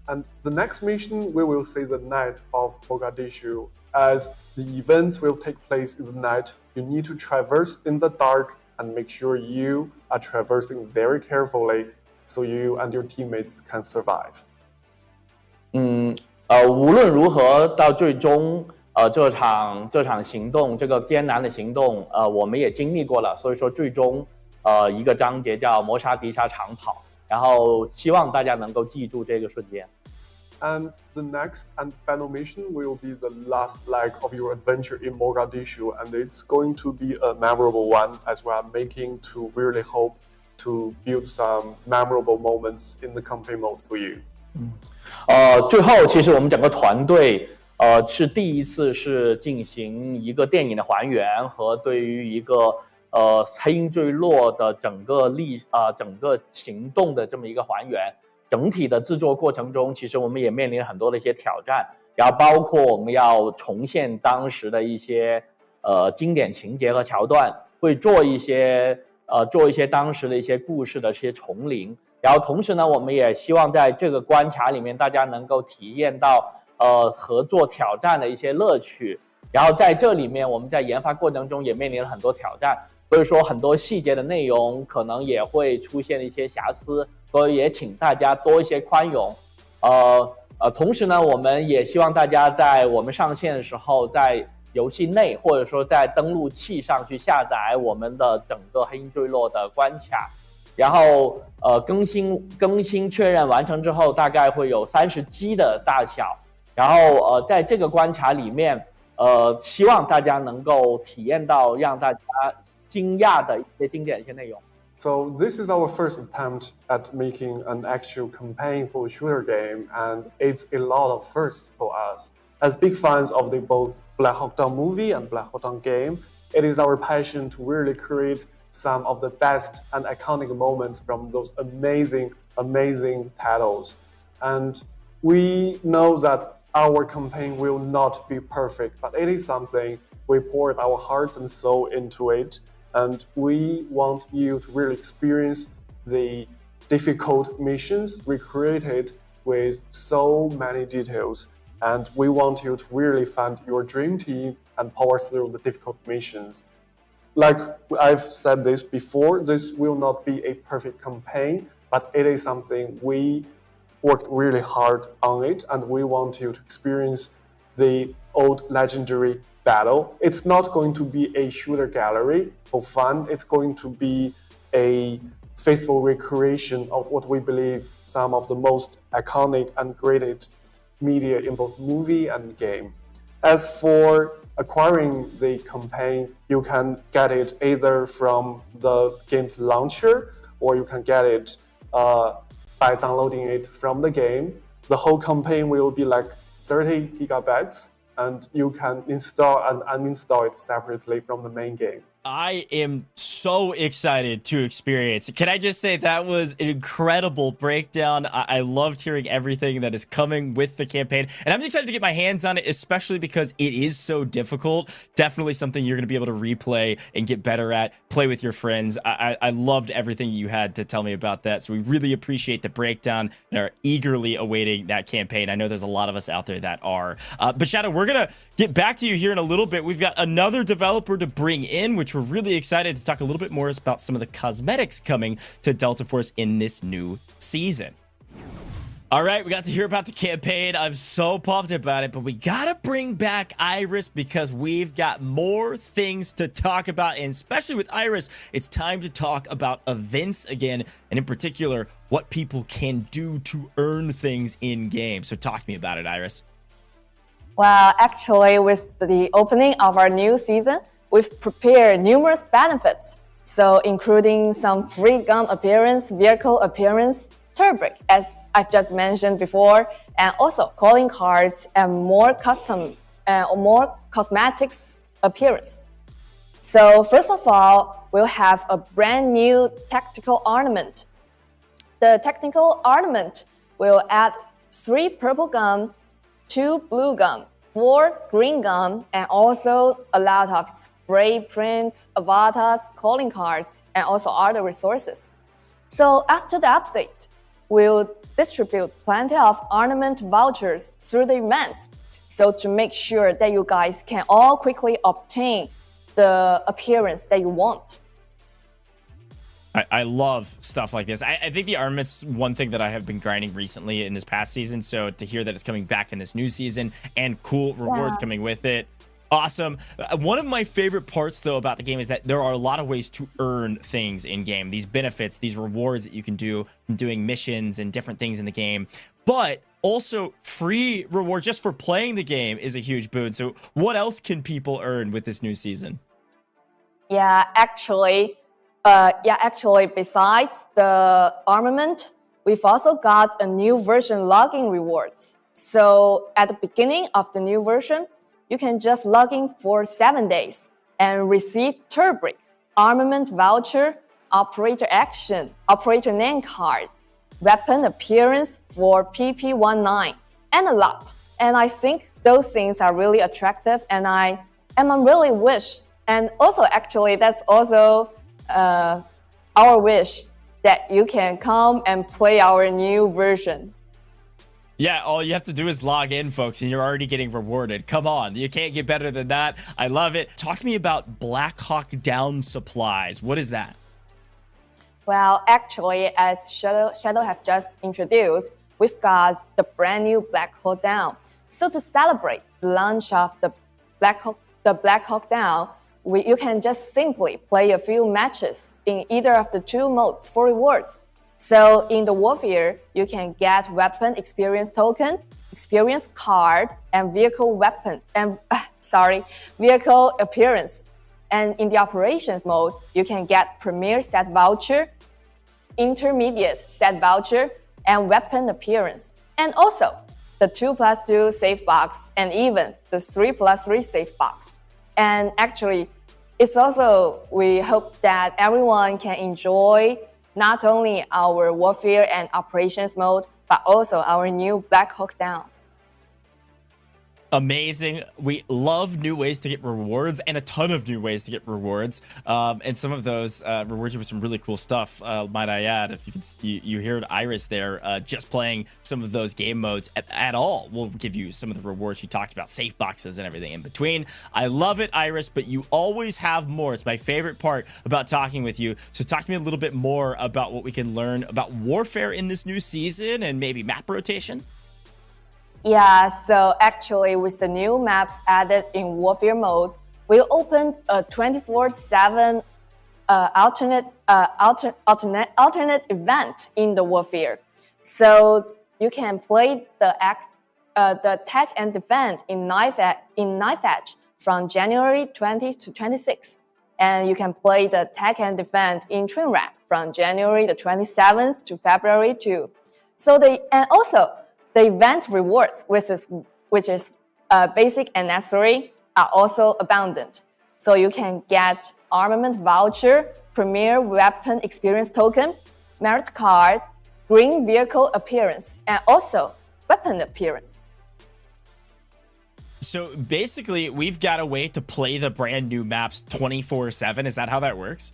And the next mission, we will see the night of Mogadishu. As the events will take place in the night, you need to traverse in the dark and make sure you are traversing very carefully so you and your teammates can survive. 无论如何，到最终，这场行动，这个艰难的行动，我们也经历过了。所以说，最终，一个章节叫磨砂迪沙长跑。然后希望大家能够记住这个瞬间。And the next and final mission will be the last leg of your adventure in Mogadishu, and it's going to be a memorable one as we are making to really hope to build some memorable moments in the campaign mode for you. 最后其实我们整个团队是第一次是进行一个电影的还原和对于一个黑鹰坠落的整个行动的这么一个还原。整体的制作过程中，其实我们也面临很多的一些挑战，然后包括我们要重现当时的一些经典情节和桥段，会做一些当时的一些故事的这些重临。然后同时呢，我们也希望在这个关卡里面，大家能够体验到合作挑战的一些乐趣。然后在这里面，我们在研发过程中也面临了很多挑战，所以说很多细节的内容可能也会出现一些瑕疵，所以也请大家多一些宽容。同时呢，我们也希望大家在我们上线的时候，在游戏内或者说在登录器上去下载我们的整个黑鹰坠落的关卡。然后更新确认完成之后，大概会有30G 的大小。然后在这个关卡里面，希望大家能够体验到让大家惊讶的一些经典的一些内容。So this is our first attempt at making an actual campaign for a shooter game, and it's a lot of firsts for us. As big fans of the both Blackhawk Down movie and Blackhawk Down game, it is our passion to really create some of the best and iconic moments from those amazing titles. And we know that our campaign will not be perfect, but it is something we poured our hearts and soul into it. And we want you to really experience the difficult missions recreated with so many details. And we want you to really find your dream team and power through the difficult missions. Like I've said this before, this will not be a perfect campaign, but it is something we worked really hard on it, and we want you to experience the old legendary battle. It's not going to be a shooter gallery for fun. It's going to be a faithful recreation of what we believe some of the most iconic and greatest media in both movie and game. As for acquiring the campaign, you can get it either from the game's launcher, or you can get it by downloading it from the game. The whole campaign will be like 30 gigabytes, and you can install and uninstall it separately from the main game. I am so excited to experience. Can I just say that was an incredible breakdown. I loved hearing everything that is coming with the campaign, and I'm excited to get my hands on it, especially because it is so difficult. Definitely something you're going to be able to replay and get better at, play with your friends. I loved everything you had to tell me about that, so we really appreciate the breakdown and are eagerly awaiting that campaign. I know there's a lot of us out there that are. But Shadow, we're going to get back to you here in a little bit. We've got another developer to bring in, which we're really excited to talk a little bit more about some of the cosmetics coming to Delta Force in this new season. All right, we got to hear about the campaign. I'm so pumped about it, but we gotta bring back Iris because we've got more things to talk about, and especially with Iris, it's time to talk about events again, and in particular, what people can do to earn things in game. So talk to me about it, Iris. Well, actually, with the opening of our new season, we've prepared numerous benefits, so including some free gun appearance, vehicle appearance, turbo, as I've just mentioned before, and also calling cards and more custom or more cosmetics appearance. So first of all, we'll have a brand new tactical ornament. The tactical ornament will add 3 purple gum, 2 blue gum, 4 green gum, and also a lot of spray prints, avatars, calling cards, and also other resources. So after the update, we'll distribute plenty of ornament vouchers through the events. So to make sure that you guys can all quickly obtain the appearance that you want. I love stuff like this. I think the armament's one thing that I have been grinding recently in this past season. So to hear that it's coming back in this new season and cool rewards coming with it, awesome. One of my favorite parts, though, about the game is that there are a lot of ways to earn things in game. These benefits, these rewards that you can do from doing missions and different things in the game. But also free reward just for playing the game is a huge boon. So what else can people earn with this new season? Yeah, actually, besides the armament, we've also got a new version login rewards. So at the beginning of the new version, you can just log in for 7 days and receive Turbrick, armament voucher, operator action, operator name card, weapon appearance for PP19, and a lot. And I think those things are really attractive, and I really wish. And also, actually, that's also our wish that you can come and play our new version. Yeah, all you have to do is log in, folks, and you're already getting rewarded. Come on, you can't get better than that. I love it. Talk to me about Blackhawk down supplies. What is that? Well, actually, as Shadow have just introduced, we've got the brand new Blackhawk down. So to celebrate the launch of the Blackhawk down, you can just simply play a few matches in either of the 2 modes for rewards. So in the Warfare, you can get weapon experience token, experience card, and vehicle weapon vehicle appearance. And in the operations mode, you can get premier set voucher, intermediate set voucher, and weapon appearance. And also the 2+2 safe box and even the 3+3 safe box. And actually, it's also, we hope that everyone can enjoy not only our Warfare and Operations mode, but also our new Blackhawk down. Amazing. We love new ways to get rewards and a ton of new ways to get rewards. And some of those rewards you with some really cool stuff, might I add. If you could, you heard Iris there, just playing some of those game modes at all will give you some of the rewards you talked about, safe boxes and everything in between. I love it, Iris, but you always have more. It's my favorite part about talking with you. So talk to me a little bit more about what we can learn about Warfare in this new season and maybe map rotation. Yeah, so actually with the new maps added in Warfare mode, we opened a 24/7 alternate event in the Warfare. So you can play the Attack and Defend in Knife Edge from January 20 to 26. And you can play the Attack and Defend in Trainwreck from January the 27th to February 2. And also the event rewards, which is basic and necessary, are also abundant. So you can get armament voucher, premier weapon experience token, merit card, green vehicle appearance, and also weapon appearance. So basically, we've got a way to play the brand new maps 24/7. Is that how that works?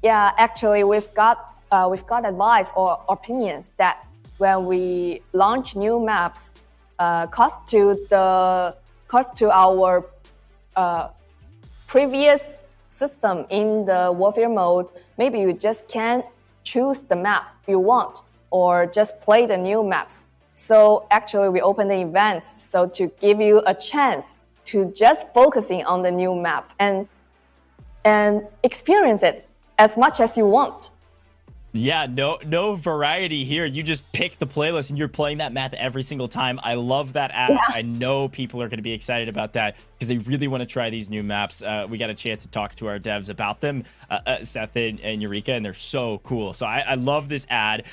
Yeah, actually, we've got advice or opinions that when we launch new maps, cost to our previous system in the Warfare mode, maybe you just can't choose the map you want or just play the new maps. So actually, we open the event so to give you a chance to just focusing on the new map and experience it as much as you want. Yeah, no variety here. You just pick the playlist and you're playing that map every single time. I love that app. Yeah. I know people are going to be excited about that because they really want to try these new maps. We got a chance to talk to our devs about them, Seth and Eureka, and they're so cool. So I love this ad.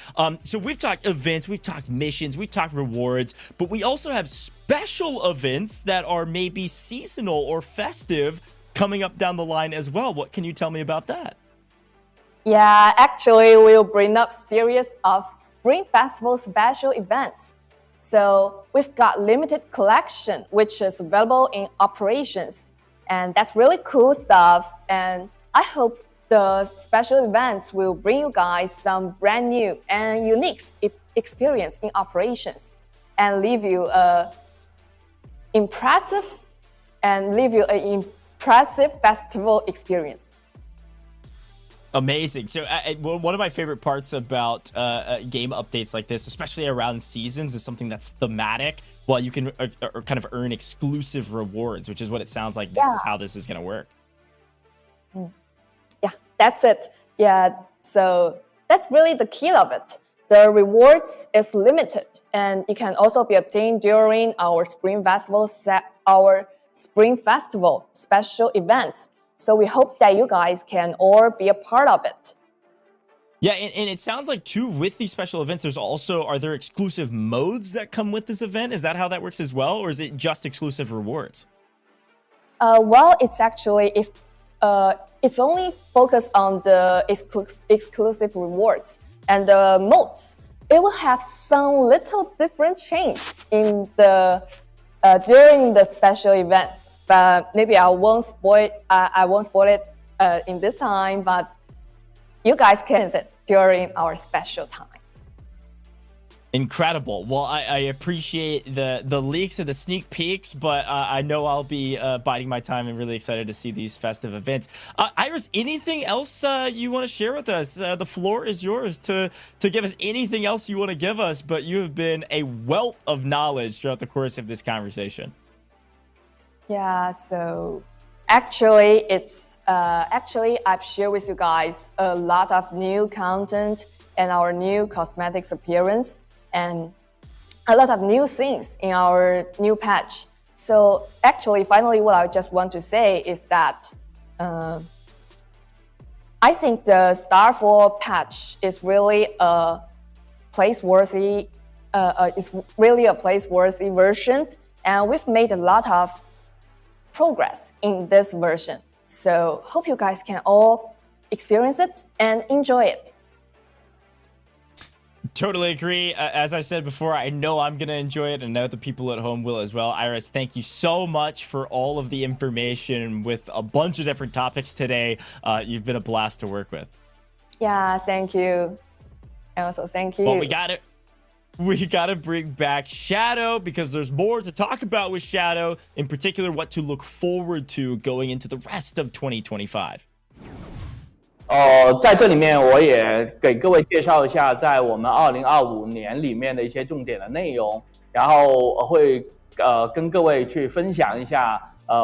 So we've talked events, we've talked missions, we've talked rewards, but we also have special events that are maybe seasonal or festive. coming up down the line as well. What can you tell me about that? Yeah, actually, we'll bring up series of Spring Festival special events. So we've got limited collection, which is available in operations. And that's really cool stuff. And I hope the special events will bring you guys some brand new and unique experience in operations and leave you an impressive festival experience. Amazing. So one of my favorite parts about game updates like this, especially around seasons, is something that's thematic. Well, you can kind of earn exclusive rewards, which is what it sounds like. This is how this is going to work. Yeah, that's it. Yeah, so that's really the key of it. The rewards is limited, and it can also be obtained during our Spring Festival special events. So we hope that you guys can all be a part of it. Yeah, and it sounds like too, with these special events, are there exclusive modes that come with this event? Is that how that works as well, or is it just exclusive rewards? Well, it's only focused on the exclusive rewards, and the modes. It will have some little different change in the during the special events. But maybe I won't spoil it in this time, but you guys can use it during our special time. Incredible. Well, I appreciate the leaks and the sneak peeks, but I know I'll be biding my time and really excited to see these festive events. Iris, anything else you want to share with us? The floor is yours to give us anything else you want to give us, but you have been a wealth of knowledge throughout the course of this conversation. Yeah, so actually I've shared with you guys a lot of new content and our new cosmetics appearance and a lot of new things in our new patch. So actually, finally, what I just want to say is that I think the Starfall patch is really a place-worthy version, and we've made a lot of progress in this version. So hope you guys can all experience it and enjoy it. Totally agree. As I said before, I know I'm going to enjoy it, and I know the people at home will as well. Iris, thank you so much for all of the information with a bunch of different topics today. You've been a blast to work with. Yeah, thank you. And also thank you. Well, we got to bring back Shadow, because there's more to talk about with Shadow, in particular what to look forward to going into the rest of 2025. 在这里面我也给各位介绍一下在我们2025年里面的一些重点的内容，然后会跟各位去分享一下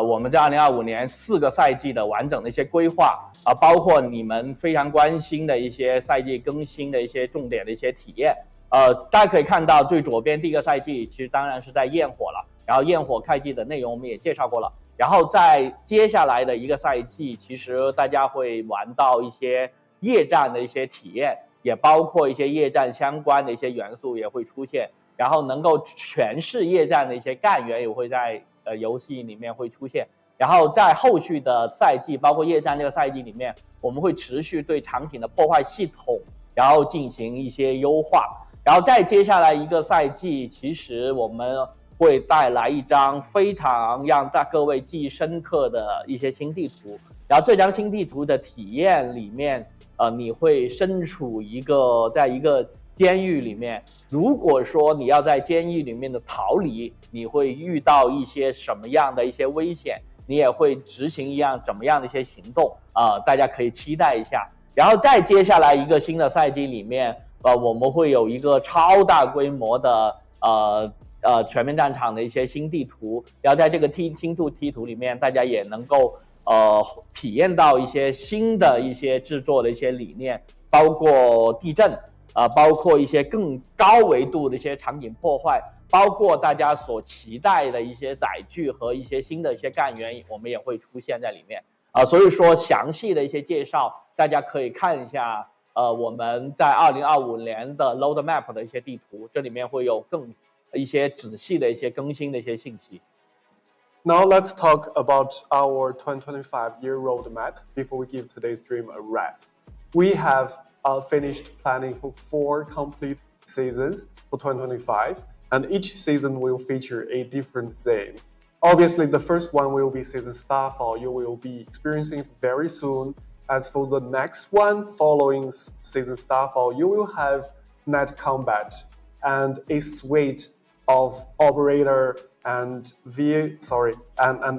我们在2025年4个赛季的完整的一些规划包括你们非常关心的一些赛季更新的一些重点的一些体验。大家可以看到最左边第一个赛季其实当然是在焰火了，然后焰火赛季的内容我们也介绍过了。然后在接下来的一个赛季，其实大家会玩到一些夜战的一些体验，也包括一些夜战相关的一些元素也会出现，然后能够诠释夜战的一些干员也会在游戏里面会出现。然后在后续的赛季，包括夜战这个赛季里面，我们会持续对场景的破坏系统，然后进行一些优化。然后再接下来一个赛季，其实我们会带来一张非常让各位记忆深刻的一些新地图，然后这张新地图的体验里面，你会身处在一个监狱里面。如果说你要在监狱里面的逃离，你会遇到一些什么样的一些危险，你也会执行怎么样的一些行动大家可以期待一下。然后再接下来一个新的赛季里面，我们会有一个超大规模的全面战场的一些新地图，然后在这个新地图里面，大家也能够体验到一些新的一些制作的一些理念，包括地震包括一些更高维度的一些场景破坏，包括大家所期待的一些载具和一些新的一些干员，我们也会出现在里面所以说详细的一些介绍，大家可以看一下我们在2025年的 Load Map 的一些地图，这里面会有一些仔细的一些更新的一些信息。Now let's talk about our 2025 year roadmap before we give today's stream a wrap. We have finished planning for 4 complete seasons for 2025, and each season will feature a different theme. Obviously, the first one will be season Starfall. You will be experiencing it very soon. As for the next one, following season Starfall, you will have net combat and a suite of operator and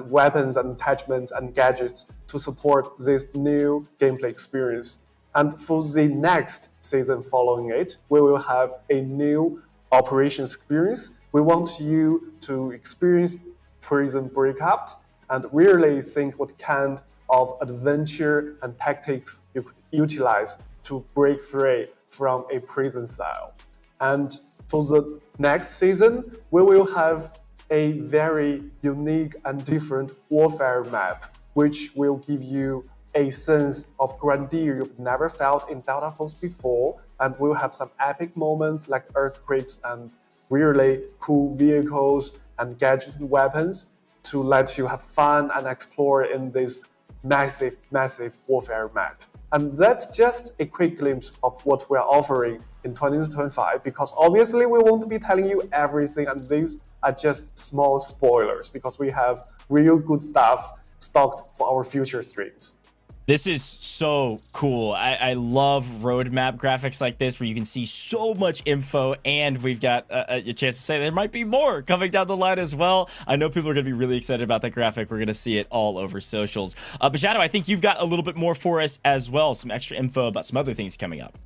weapons and attachments and gadgets to support this new gameplay experience. And for the next season following it, we will have a new operation experience. We want you to experience prison breakout and really think what kind of adventure and tactics you could utilize to break free from a prison cell. And for the next season, we will have a very unique and different warfare map, which will give you a sense of grandeur you've never felt in Delta Force before, and we'll have some epic moments like earthquakes and really cool vehicles and gadgets and weapons to let you have fun and explore in this massive warfare map. And that's just a quick glimpse of what we're offering in 2025, because obviously we won't be telling you everything, and these are just small spoilers because we have real good stuff stocked for our future streams. This is so cool. I love roadmap graphics like this where you can see so much info, and we've got a chance to say there might be more coming down the line as well. I know people are going to be really excited about that graphic. We're going to see it all over socials. But Shadow, I think you've got a little bit more for us as well, some extra info about some other things coming up.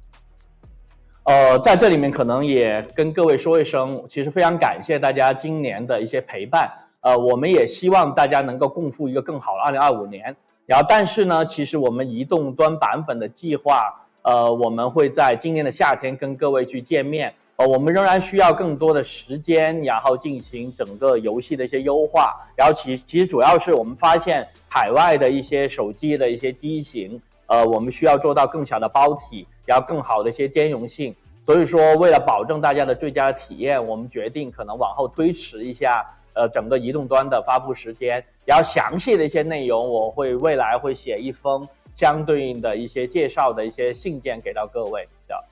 在这里面可能也跟各位说一声，其实非常感谢大家今年的一些陪伴。我们也希望大家能够共赴一个更好的2025年。然后，但是呢，其实我们移动端版本的计划，我们会在今年的夏天跟各位去见面。我们仍然需要更多的时间，然后进行整个游戏的一些优化。然后其实主要是我们发现海外的一些手机的一些机型，我们需要做到更小的包体，然后更好的一些兼容性。所以说，为了保证大家的最佳的体验，我们决定可能往后推迟一下。整个移动端的发布时间，然后详细的一些内容，我会未来会写一封相对应的一些介绍的一些信件给到各位的，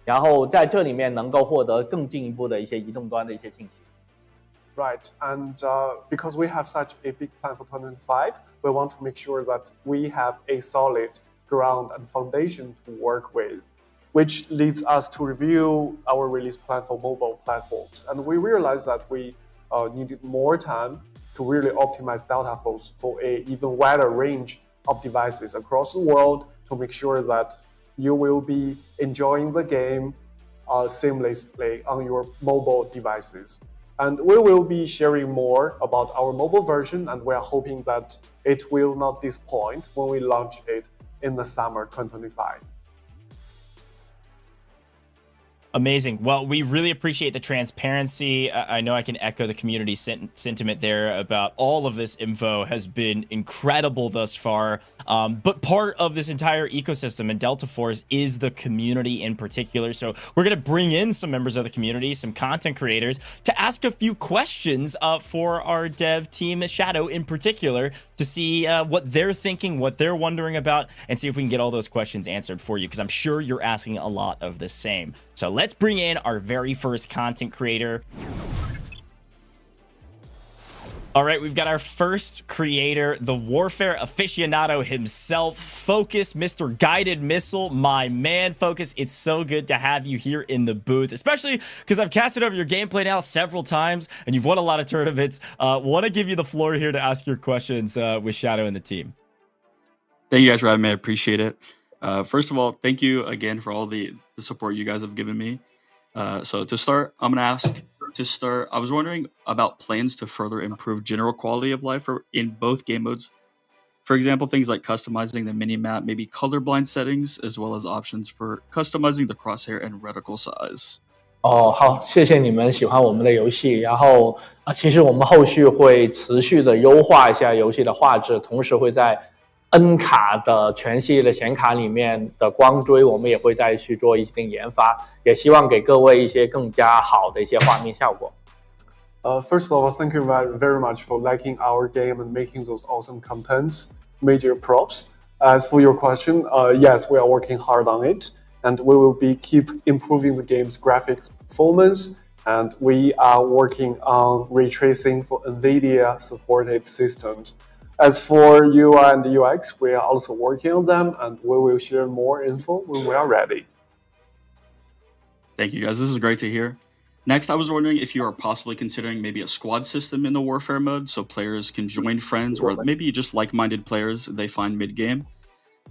然后在这里面能够获得更进一步的一些移动端的一些信息。Right, and because we have such a big plan for 2025, we want to make sure that we have a solid ground and foundation to work with, which leads us to review our release plan for mobile platforms. And we realized that we needed more time to really optimize Delta Force for an even wider range of devices across the world to make sure that you will be enjoying the game seamlessly on your mobile devices. And we will be sharing more about our mobile version, and we are hoping that it will not disappoint when we launch it in the summer 2025. Amazing. Well, we really appreciate the transparency. I know I can echo the community sentiment there about all of this info has been incredible thus far. But part of this entire ecosystem in Delta Force is the community in particular. So we're going to bring in some members of the community, some content creators, to ask a few questions for our dev team, Shadow in particular, to see what they're thinking, what they're wondering about, and see if we can get all those questions answered for you, because I'm sure you're asking a lot of the same. So let's bring in our very first content creator. All right, we've got our first creator, the warfare aficionado himself, Focus, Mr. Guided Missile, my man, Focus. It's so good to have you here in the booth, especially because I've casted over your gameplay now several times, and you've won a lot of tournaments. Want to give you the floor here to ask your questions with Shadow and the team. Thank you guys for having me. I appreciate it. First of all, thank you again for all the support you guys have given me. So to start, I'm going to ask, I was wondering about plans to further improve general quality of life in both game modes. For example, things like customizing the mini-map, maybe colorblind settings, as well as options for customizing the crosshair and reticle size. 好，谢谢你们喜欢我们的游戏。然后其实我们后续会持续的优化一下游戏的画质，同时会在 N 卡的全系列的显卡里面的光追，我们也会再去做一定研发，也希望给各位一些更加好的一些画面效果。First of all, thank you very much for liking our game and making those awesome contents. Major props. As for your question, yes, we are working hard on it, and we will keep improving the game's graphics performance. And we are working on ray tracing for NVIDIA supported systems. As for UI and UX, we are also working on them, and we will share more info when we are ready. Thank you guys. This is great to hear. Next, I was wondering if you are possibly considering maybe a squad system in the Warfare mode so players can join friends or maybe just like-minded players they find mid-game.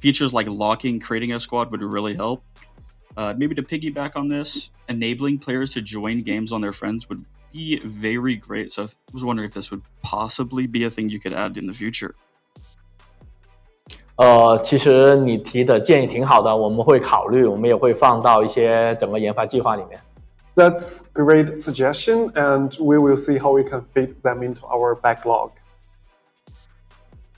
Features like locking, creating a squad would really help. Maybe to piggyback on this, enabling players to join games on their friends would be very great. So I was wondering if this would possibly be a thing you could add in the future. 其实你提的建议挺好的，我们会考虑，我们也会放到一些整个研发计划里面。That's great suggestion, and we will see how we can fit them into our backlog.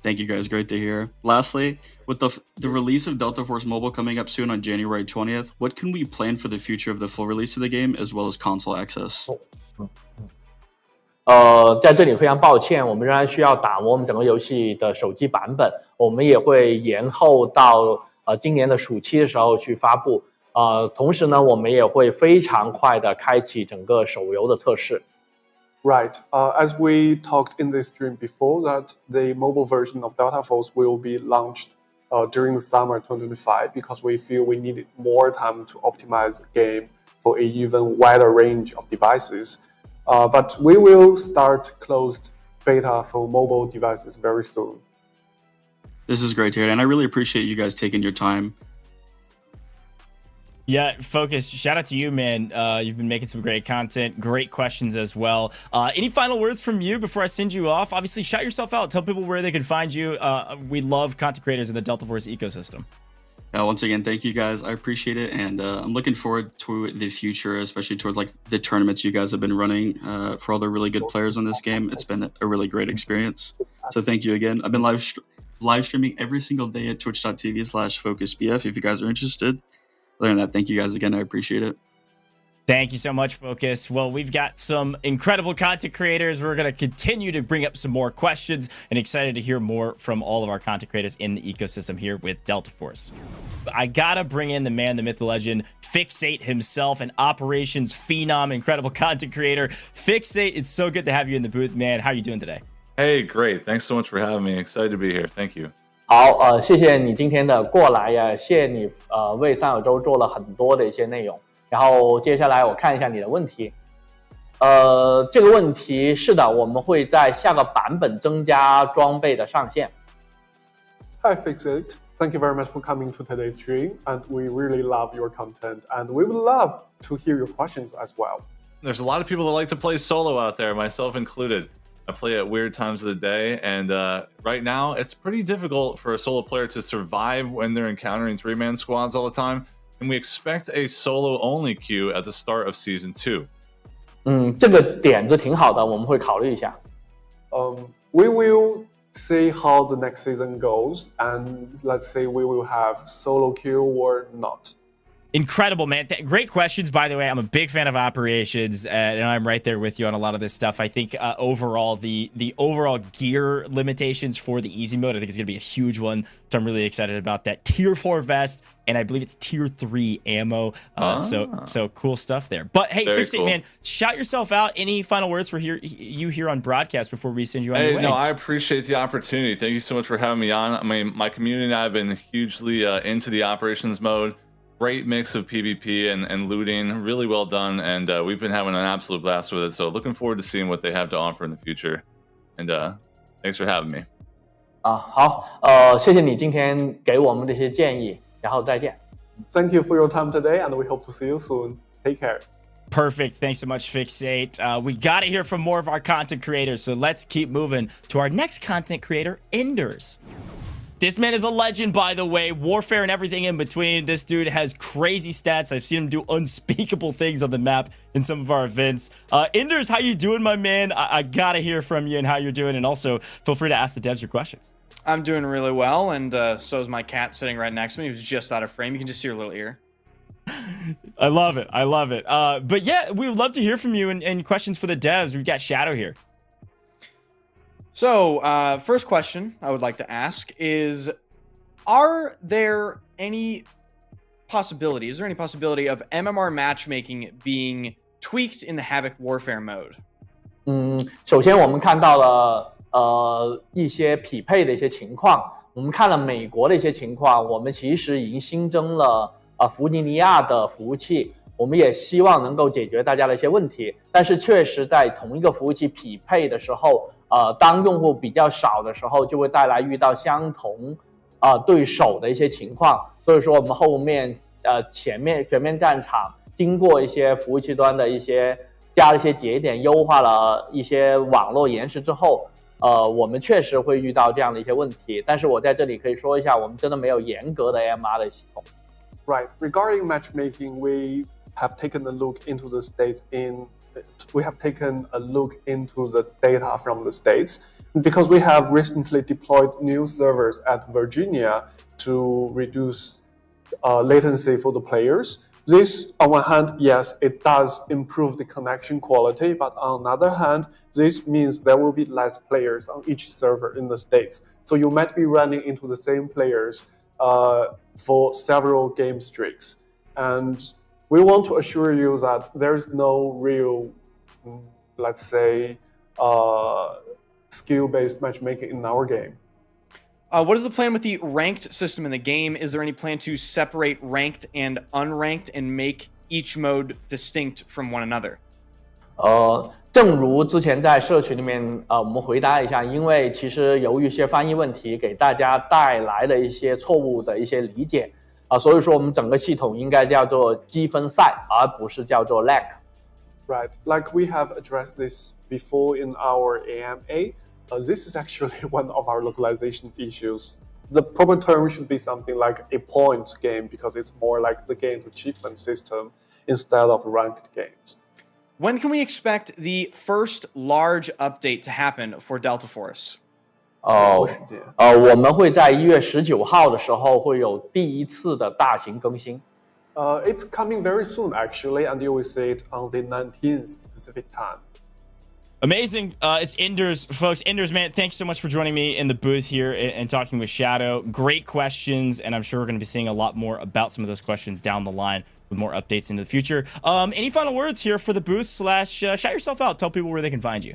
Thank you guys, great to hear. Lastly, with the release of Delta Force Mobile coming up soon on January 20th, what can we plan for the future of the full release of the game as well as console access? 在这里非常抱歉，我们仍然需要打磨我们整个游戏的手机版本，我们也会延后到今年的暑期的时候去发布。同时呢，我们也会非常快的开启整个手游的测试。Right. As we talked in this stream before, that the mobile version of Delta Force will be launched during the summer 2025 because we feel we needed more time to optimize the game for an even wider range of devices. But we will start closed beta for mobile devices very soon. This is great to hear, and I really appreciate you guys taking your time. Yeah, Focus, shout out to you, man. You've been making some great content, great questions as well. Any final words from you before I send you off? Obviously, shout yourself out. Tell people where they can find you. We love content creators in the Delta Force ecosystem. Once again, thank you guys. I appreciate it, and I'm looking forward to the future, especially towards like the tournaments you guys have been running for all the really good players on this game. It's been a really great experience. So thank you again. I've been live streaming every single day at twitch.tv/FocusBF if you guys are interested. Other than that, thank you guys again. I appreciate it. Thank you so much, Focus. Well, we've got some incredible content creators. We're going to continue to bring up some more questions and excited to hear more from all of our content creators in the ecosystem here with Delta Force. I got to bring in the man, the myth, the legend, Fixate himself, an operations phenom, incredible content creator. Fixate, it's so good to have you in the booth, man. How are you doing today? Hey, great. Thanks so much for having me. Excited to be here. Thank you. 好，谢谢你今天的过来呀，谢谢你为三角洲做了很多的一些内容。然后接下来我看一下你的问题。这个问题是的，我们会在下个版本增加装备的上限。Hi, Fixit. Thank you very much for coming to today's stream, and we really love your content, and we would love to hear your questions as well. There's a lot of people that like to play solo out there, myself included. I play at weird times of the day, and right now it's pretty difficult for a solo player to survive when they're encountering three-man squads all the time, and we expect a solo-only queue at the start of Season 2. 这个点子挺好的，我们会考虑一下。We will see how the next season goes, and let's say we will have solo queue or not. Incredible, man. Great questions, by the way. I'm a big fan of operations, and I'm right there with you on a lot of this stuff. I think overall, the overall gear limitations for the easy mode, I think is going to be a huge one. So I'm really excited about that. Tier 4 vest, and I believe it's Tier 3 ammo. So cool stuff there. But hey, Fixate, cool. Man, shout yourself out. Any final words for you here on broadcast before we send you on your way? No, I appreciate the opportunity. Thank you so much for having me on. I mean, my community and I have been hugely into the operations mode. Great mix of PvP and looting, really well done, and we've been having an absolute blast with it. So looking forward to seeing what they have to offer in the future. And thanks for having me. 好，谢谢你今天给我们这些建议，然后再见。Thank you for your time today, and we hope to see you soon. Take care. Perfect. Thanks so much, Fixate. We got to hear from more of our content creators, so let's keep moving to our next content creator, Enders. This man is a legend, by the way. Warfare and everything in between. This dude has crazy stats. I've seen him do unspeakable things on the map in some of our events. Enders, how you doing, my man? I gotta hear from you and how you're doing. And also, feel free to ask the devs your questions. I'm doing really well, and so is my cat sitting right next to me. He was just out of frame. You can just see her little ear. I love it. I love it. But yeah, we would love to hear from you and questions for the devs. We've got Shadow here. So, first question I would like to ask is, are there any possibility, is there any possibility of MMR matchmaking being tweaked in the Havoc Warfare mode? 首先我们看到了一些匹配的一些情况，我们看了美国的一些情况，我们其实已经新增了弗吉尼亚的服务器，我们也希望能够解决大家的一些问题，但是确实在同一个服务器匹配的时候，当用户比较少的时候，就会带来遇到相同对手的一些情况，所以说我们后面前面全面战场经过一些服务器端的一些加了一些节点，优化了一些网络延时之后，我们确实会遇到这样的一些问题，但是我在这里可以说一下，我们真的没有严格的 MR 的系统。Right. Regarding matchmaking, we have taken a look into the data from the states. Because we have recently deployed new servers at Virginia to reduce latency for the players. This, on one hand, yes, it does improve the connection quality, but on the other hand, this means there will be less players on each server in the States. So you might be running into the same players for several game streaks. And we want to assure you that there's no real, let's say, skill-based matchmaking in our game. What is the plan with the ranked system in the game? Is there any plan to separate ranked and unranked and make each mode distinct from one another? 正如之前在社群里面我们回答一下，因为其实由于一些翻译问题，给大家带来了一些错误的一些理解所以说我们整个系统应该叫做积分赛，而不是叫做 rank。 Right, like we have addressed this before in our AMA. This is actually one of our localization issues. The proper term should be something like a points game because it's more like the game's achievement system instead of ranked games. When can we expect the first large update to happen for Delta Force? 我们会在1月19号的时候会有第一次的大型更新。It's coming very soon actually, and you will see it on the 19th Pacific time. Amazing. It's Enders, folks. Enders, man, thanks so much for joining me in the booth here and talking with Shadow. Great questions, and I'm sure we're going to be seeing a lot more about some of those questions down the line with more updates into the future. Any final words here for the booth / shout yourself out. Tell people where they can find you.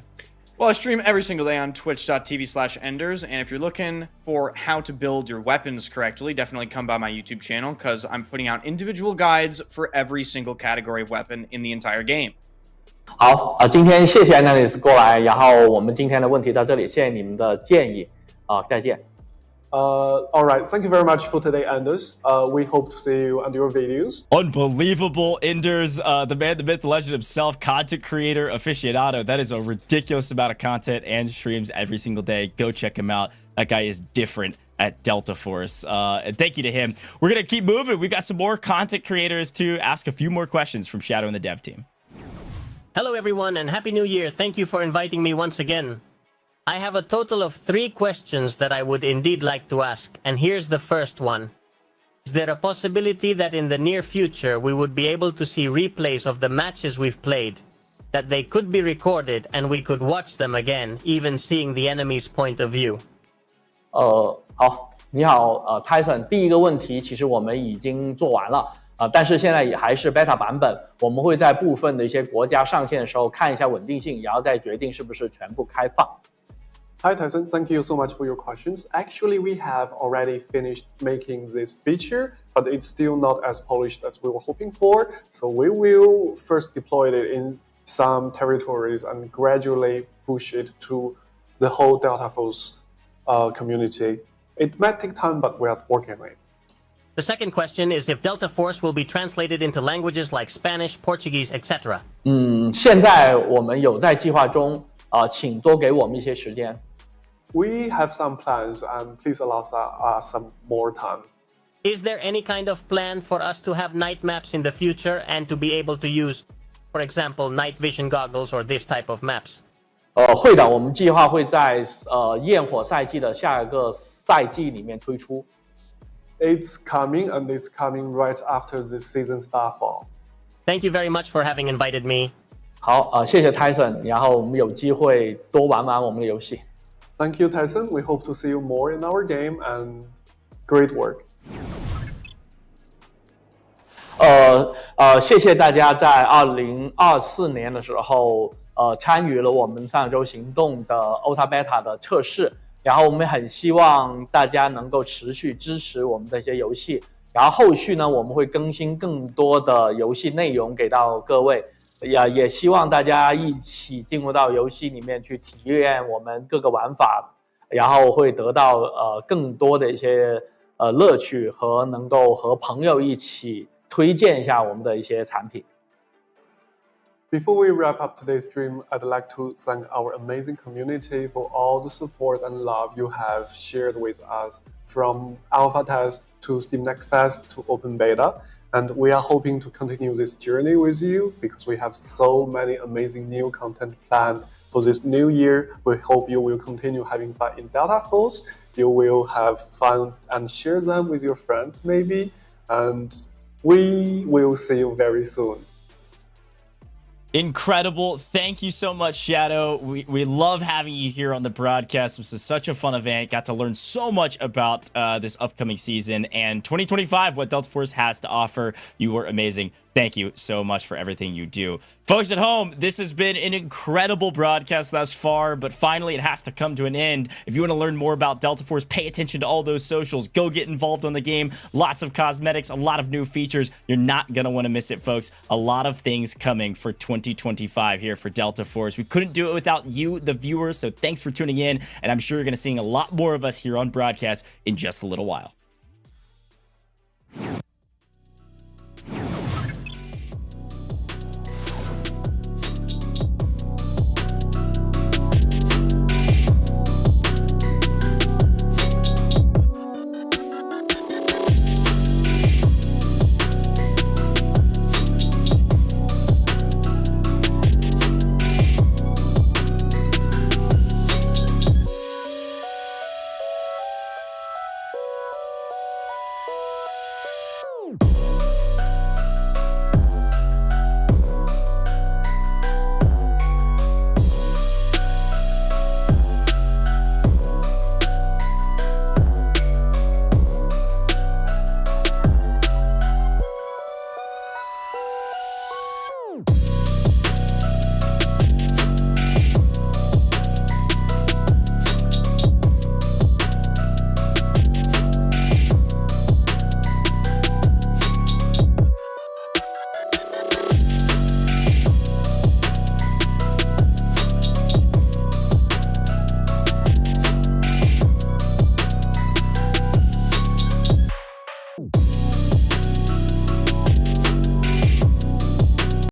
Well, I stream every single day on twitch.tv/Enders, and if you're looking for how to build your weapons correctly, definitely come by my YouTube channel because I'm putting out individual guides for every single category of weapon in the entire game. 好今天谢谢 Analyst 过来，然后我们今天的问题到这里，谢谢你们的建议再见。All right, thank you very much for today, Enders. We hope to see you on your videos. Unbelievable, Enders, the man, the myth, the legend himself, content creator, aficionado. That is a ridiculous amount of content and streams every single day. Go check him out. That guy is different at Delta Force. And thank you to him. We're going to keep moving. We've got some more content creators to ask a few more questions from Shadow and the dev team. Hello everyone and Happy New Year. Thank you for inviting me once again. I have a total of 3 questions that I would indeed like to ask, and here's the first one. Is there a possibility that in the near future we would be able to see replays of the matches we've played, that they could be recorded and we could watch them again, even seeing the enemy's point of view? 好，你好Tyson， 第一个问题其实我们已经做完了但是现在也还是 beta 版本，我们会在部分的一些国家上线的时候看一下稳定性，然后再决定是不是全部开放。Hi Tyson, thank you so much for your questions. Actually, we have already finished making this feature, but it's still not as polished as we were hoping for. So we will first deploy it in some territories and gradually push it to the whole Delta Force community. It might take time, but we are working on it. The second question is if Delta Force will be translated into languages like Spanish, Portuguese, etc. 现在我们有在计划中请多给我们一些时间。We have some plans, and please allow us some more time. Is there any kind of plan for us to have night maps in the future and to be able to use, for example, night vision goggles or this type of maps? 会的，我们计划会在焰火赛季的下一个赛季里面推出。it's coming, and it's coming right after this season Starfall. Thank you very much for having invited me. 好，谢谢 Tyson，然后我们有机会多玩玩我们的游戏。Thank you, Tyson. We hope to see you more in our game, and great work. 谢谢大家在2024年的时候，参与了我们上周行动的 Alpha Beta 的测试，然后我们很希望大家能够持续支持我们这些游戏，然后后续呢，我们会更新更多的游戏内容给到各位，也希望大家一起进入到游戏里面去体验我们各个玩法，然后会得到更多的一些乐趣和能够和朋友一起推荐一下我们的一些产品。Before we wrap up today's stream, I'd like to thank our amazing community for all the support and love you have shared with us, from alpha test to Steam Next Fest to open beta. And we are hoping to continue this journey with you because we have so many amazing new content planned for this new year. We hope you will continue having fun in Delta Force. You will have fun and share them with your friends maybe. And we will see you very soon. Incredible. Thank you so much, Shadow. We love having you here on the broadcast. This is such a fun event. Got to learn so much about this upcoming season and 2025, what Delta Force has to offer. You were amazing. Thank you so much for everything you do. Folks at home, this has been an incredible broadcast thus far, but finally it has to come to an end. If you want to learn more about Delta Force, pay attention to all those socials. Go get involved on the game. Lots of cosmetics, a lot of new features. You're not going to want to miss it, folks. A lot of things coming for 2025 here for Delta Force. We couldn't do it without you, the viewers, so thanks for tuning in, and I'm sure you're going to see a lot more of us here on broadcast in just a little while.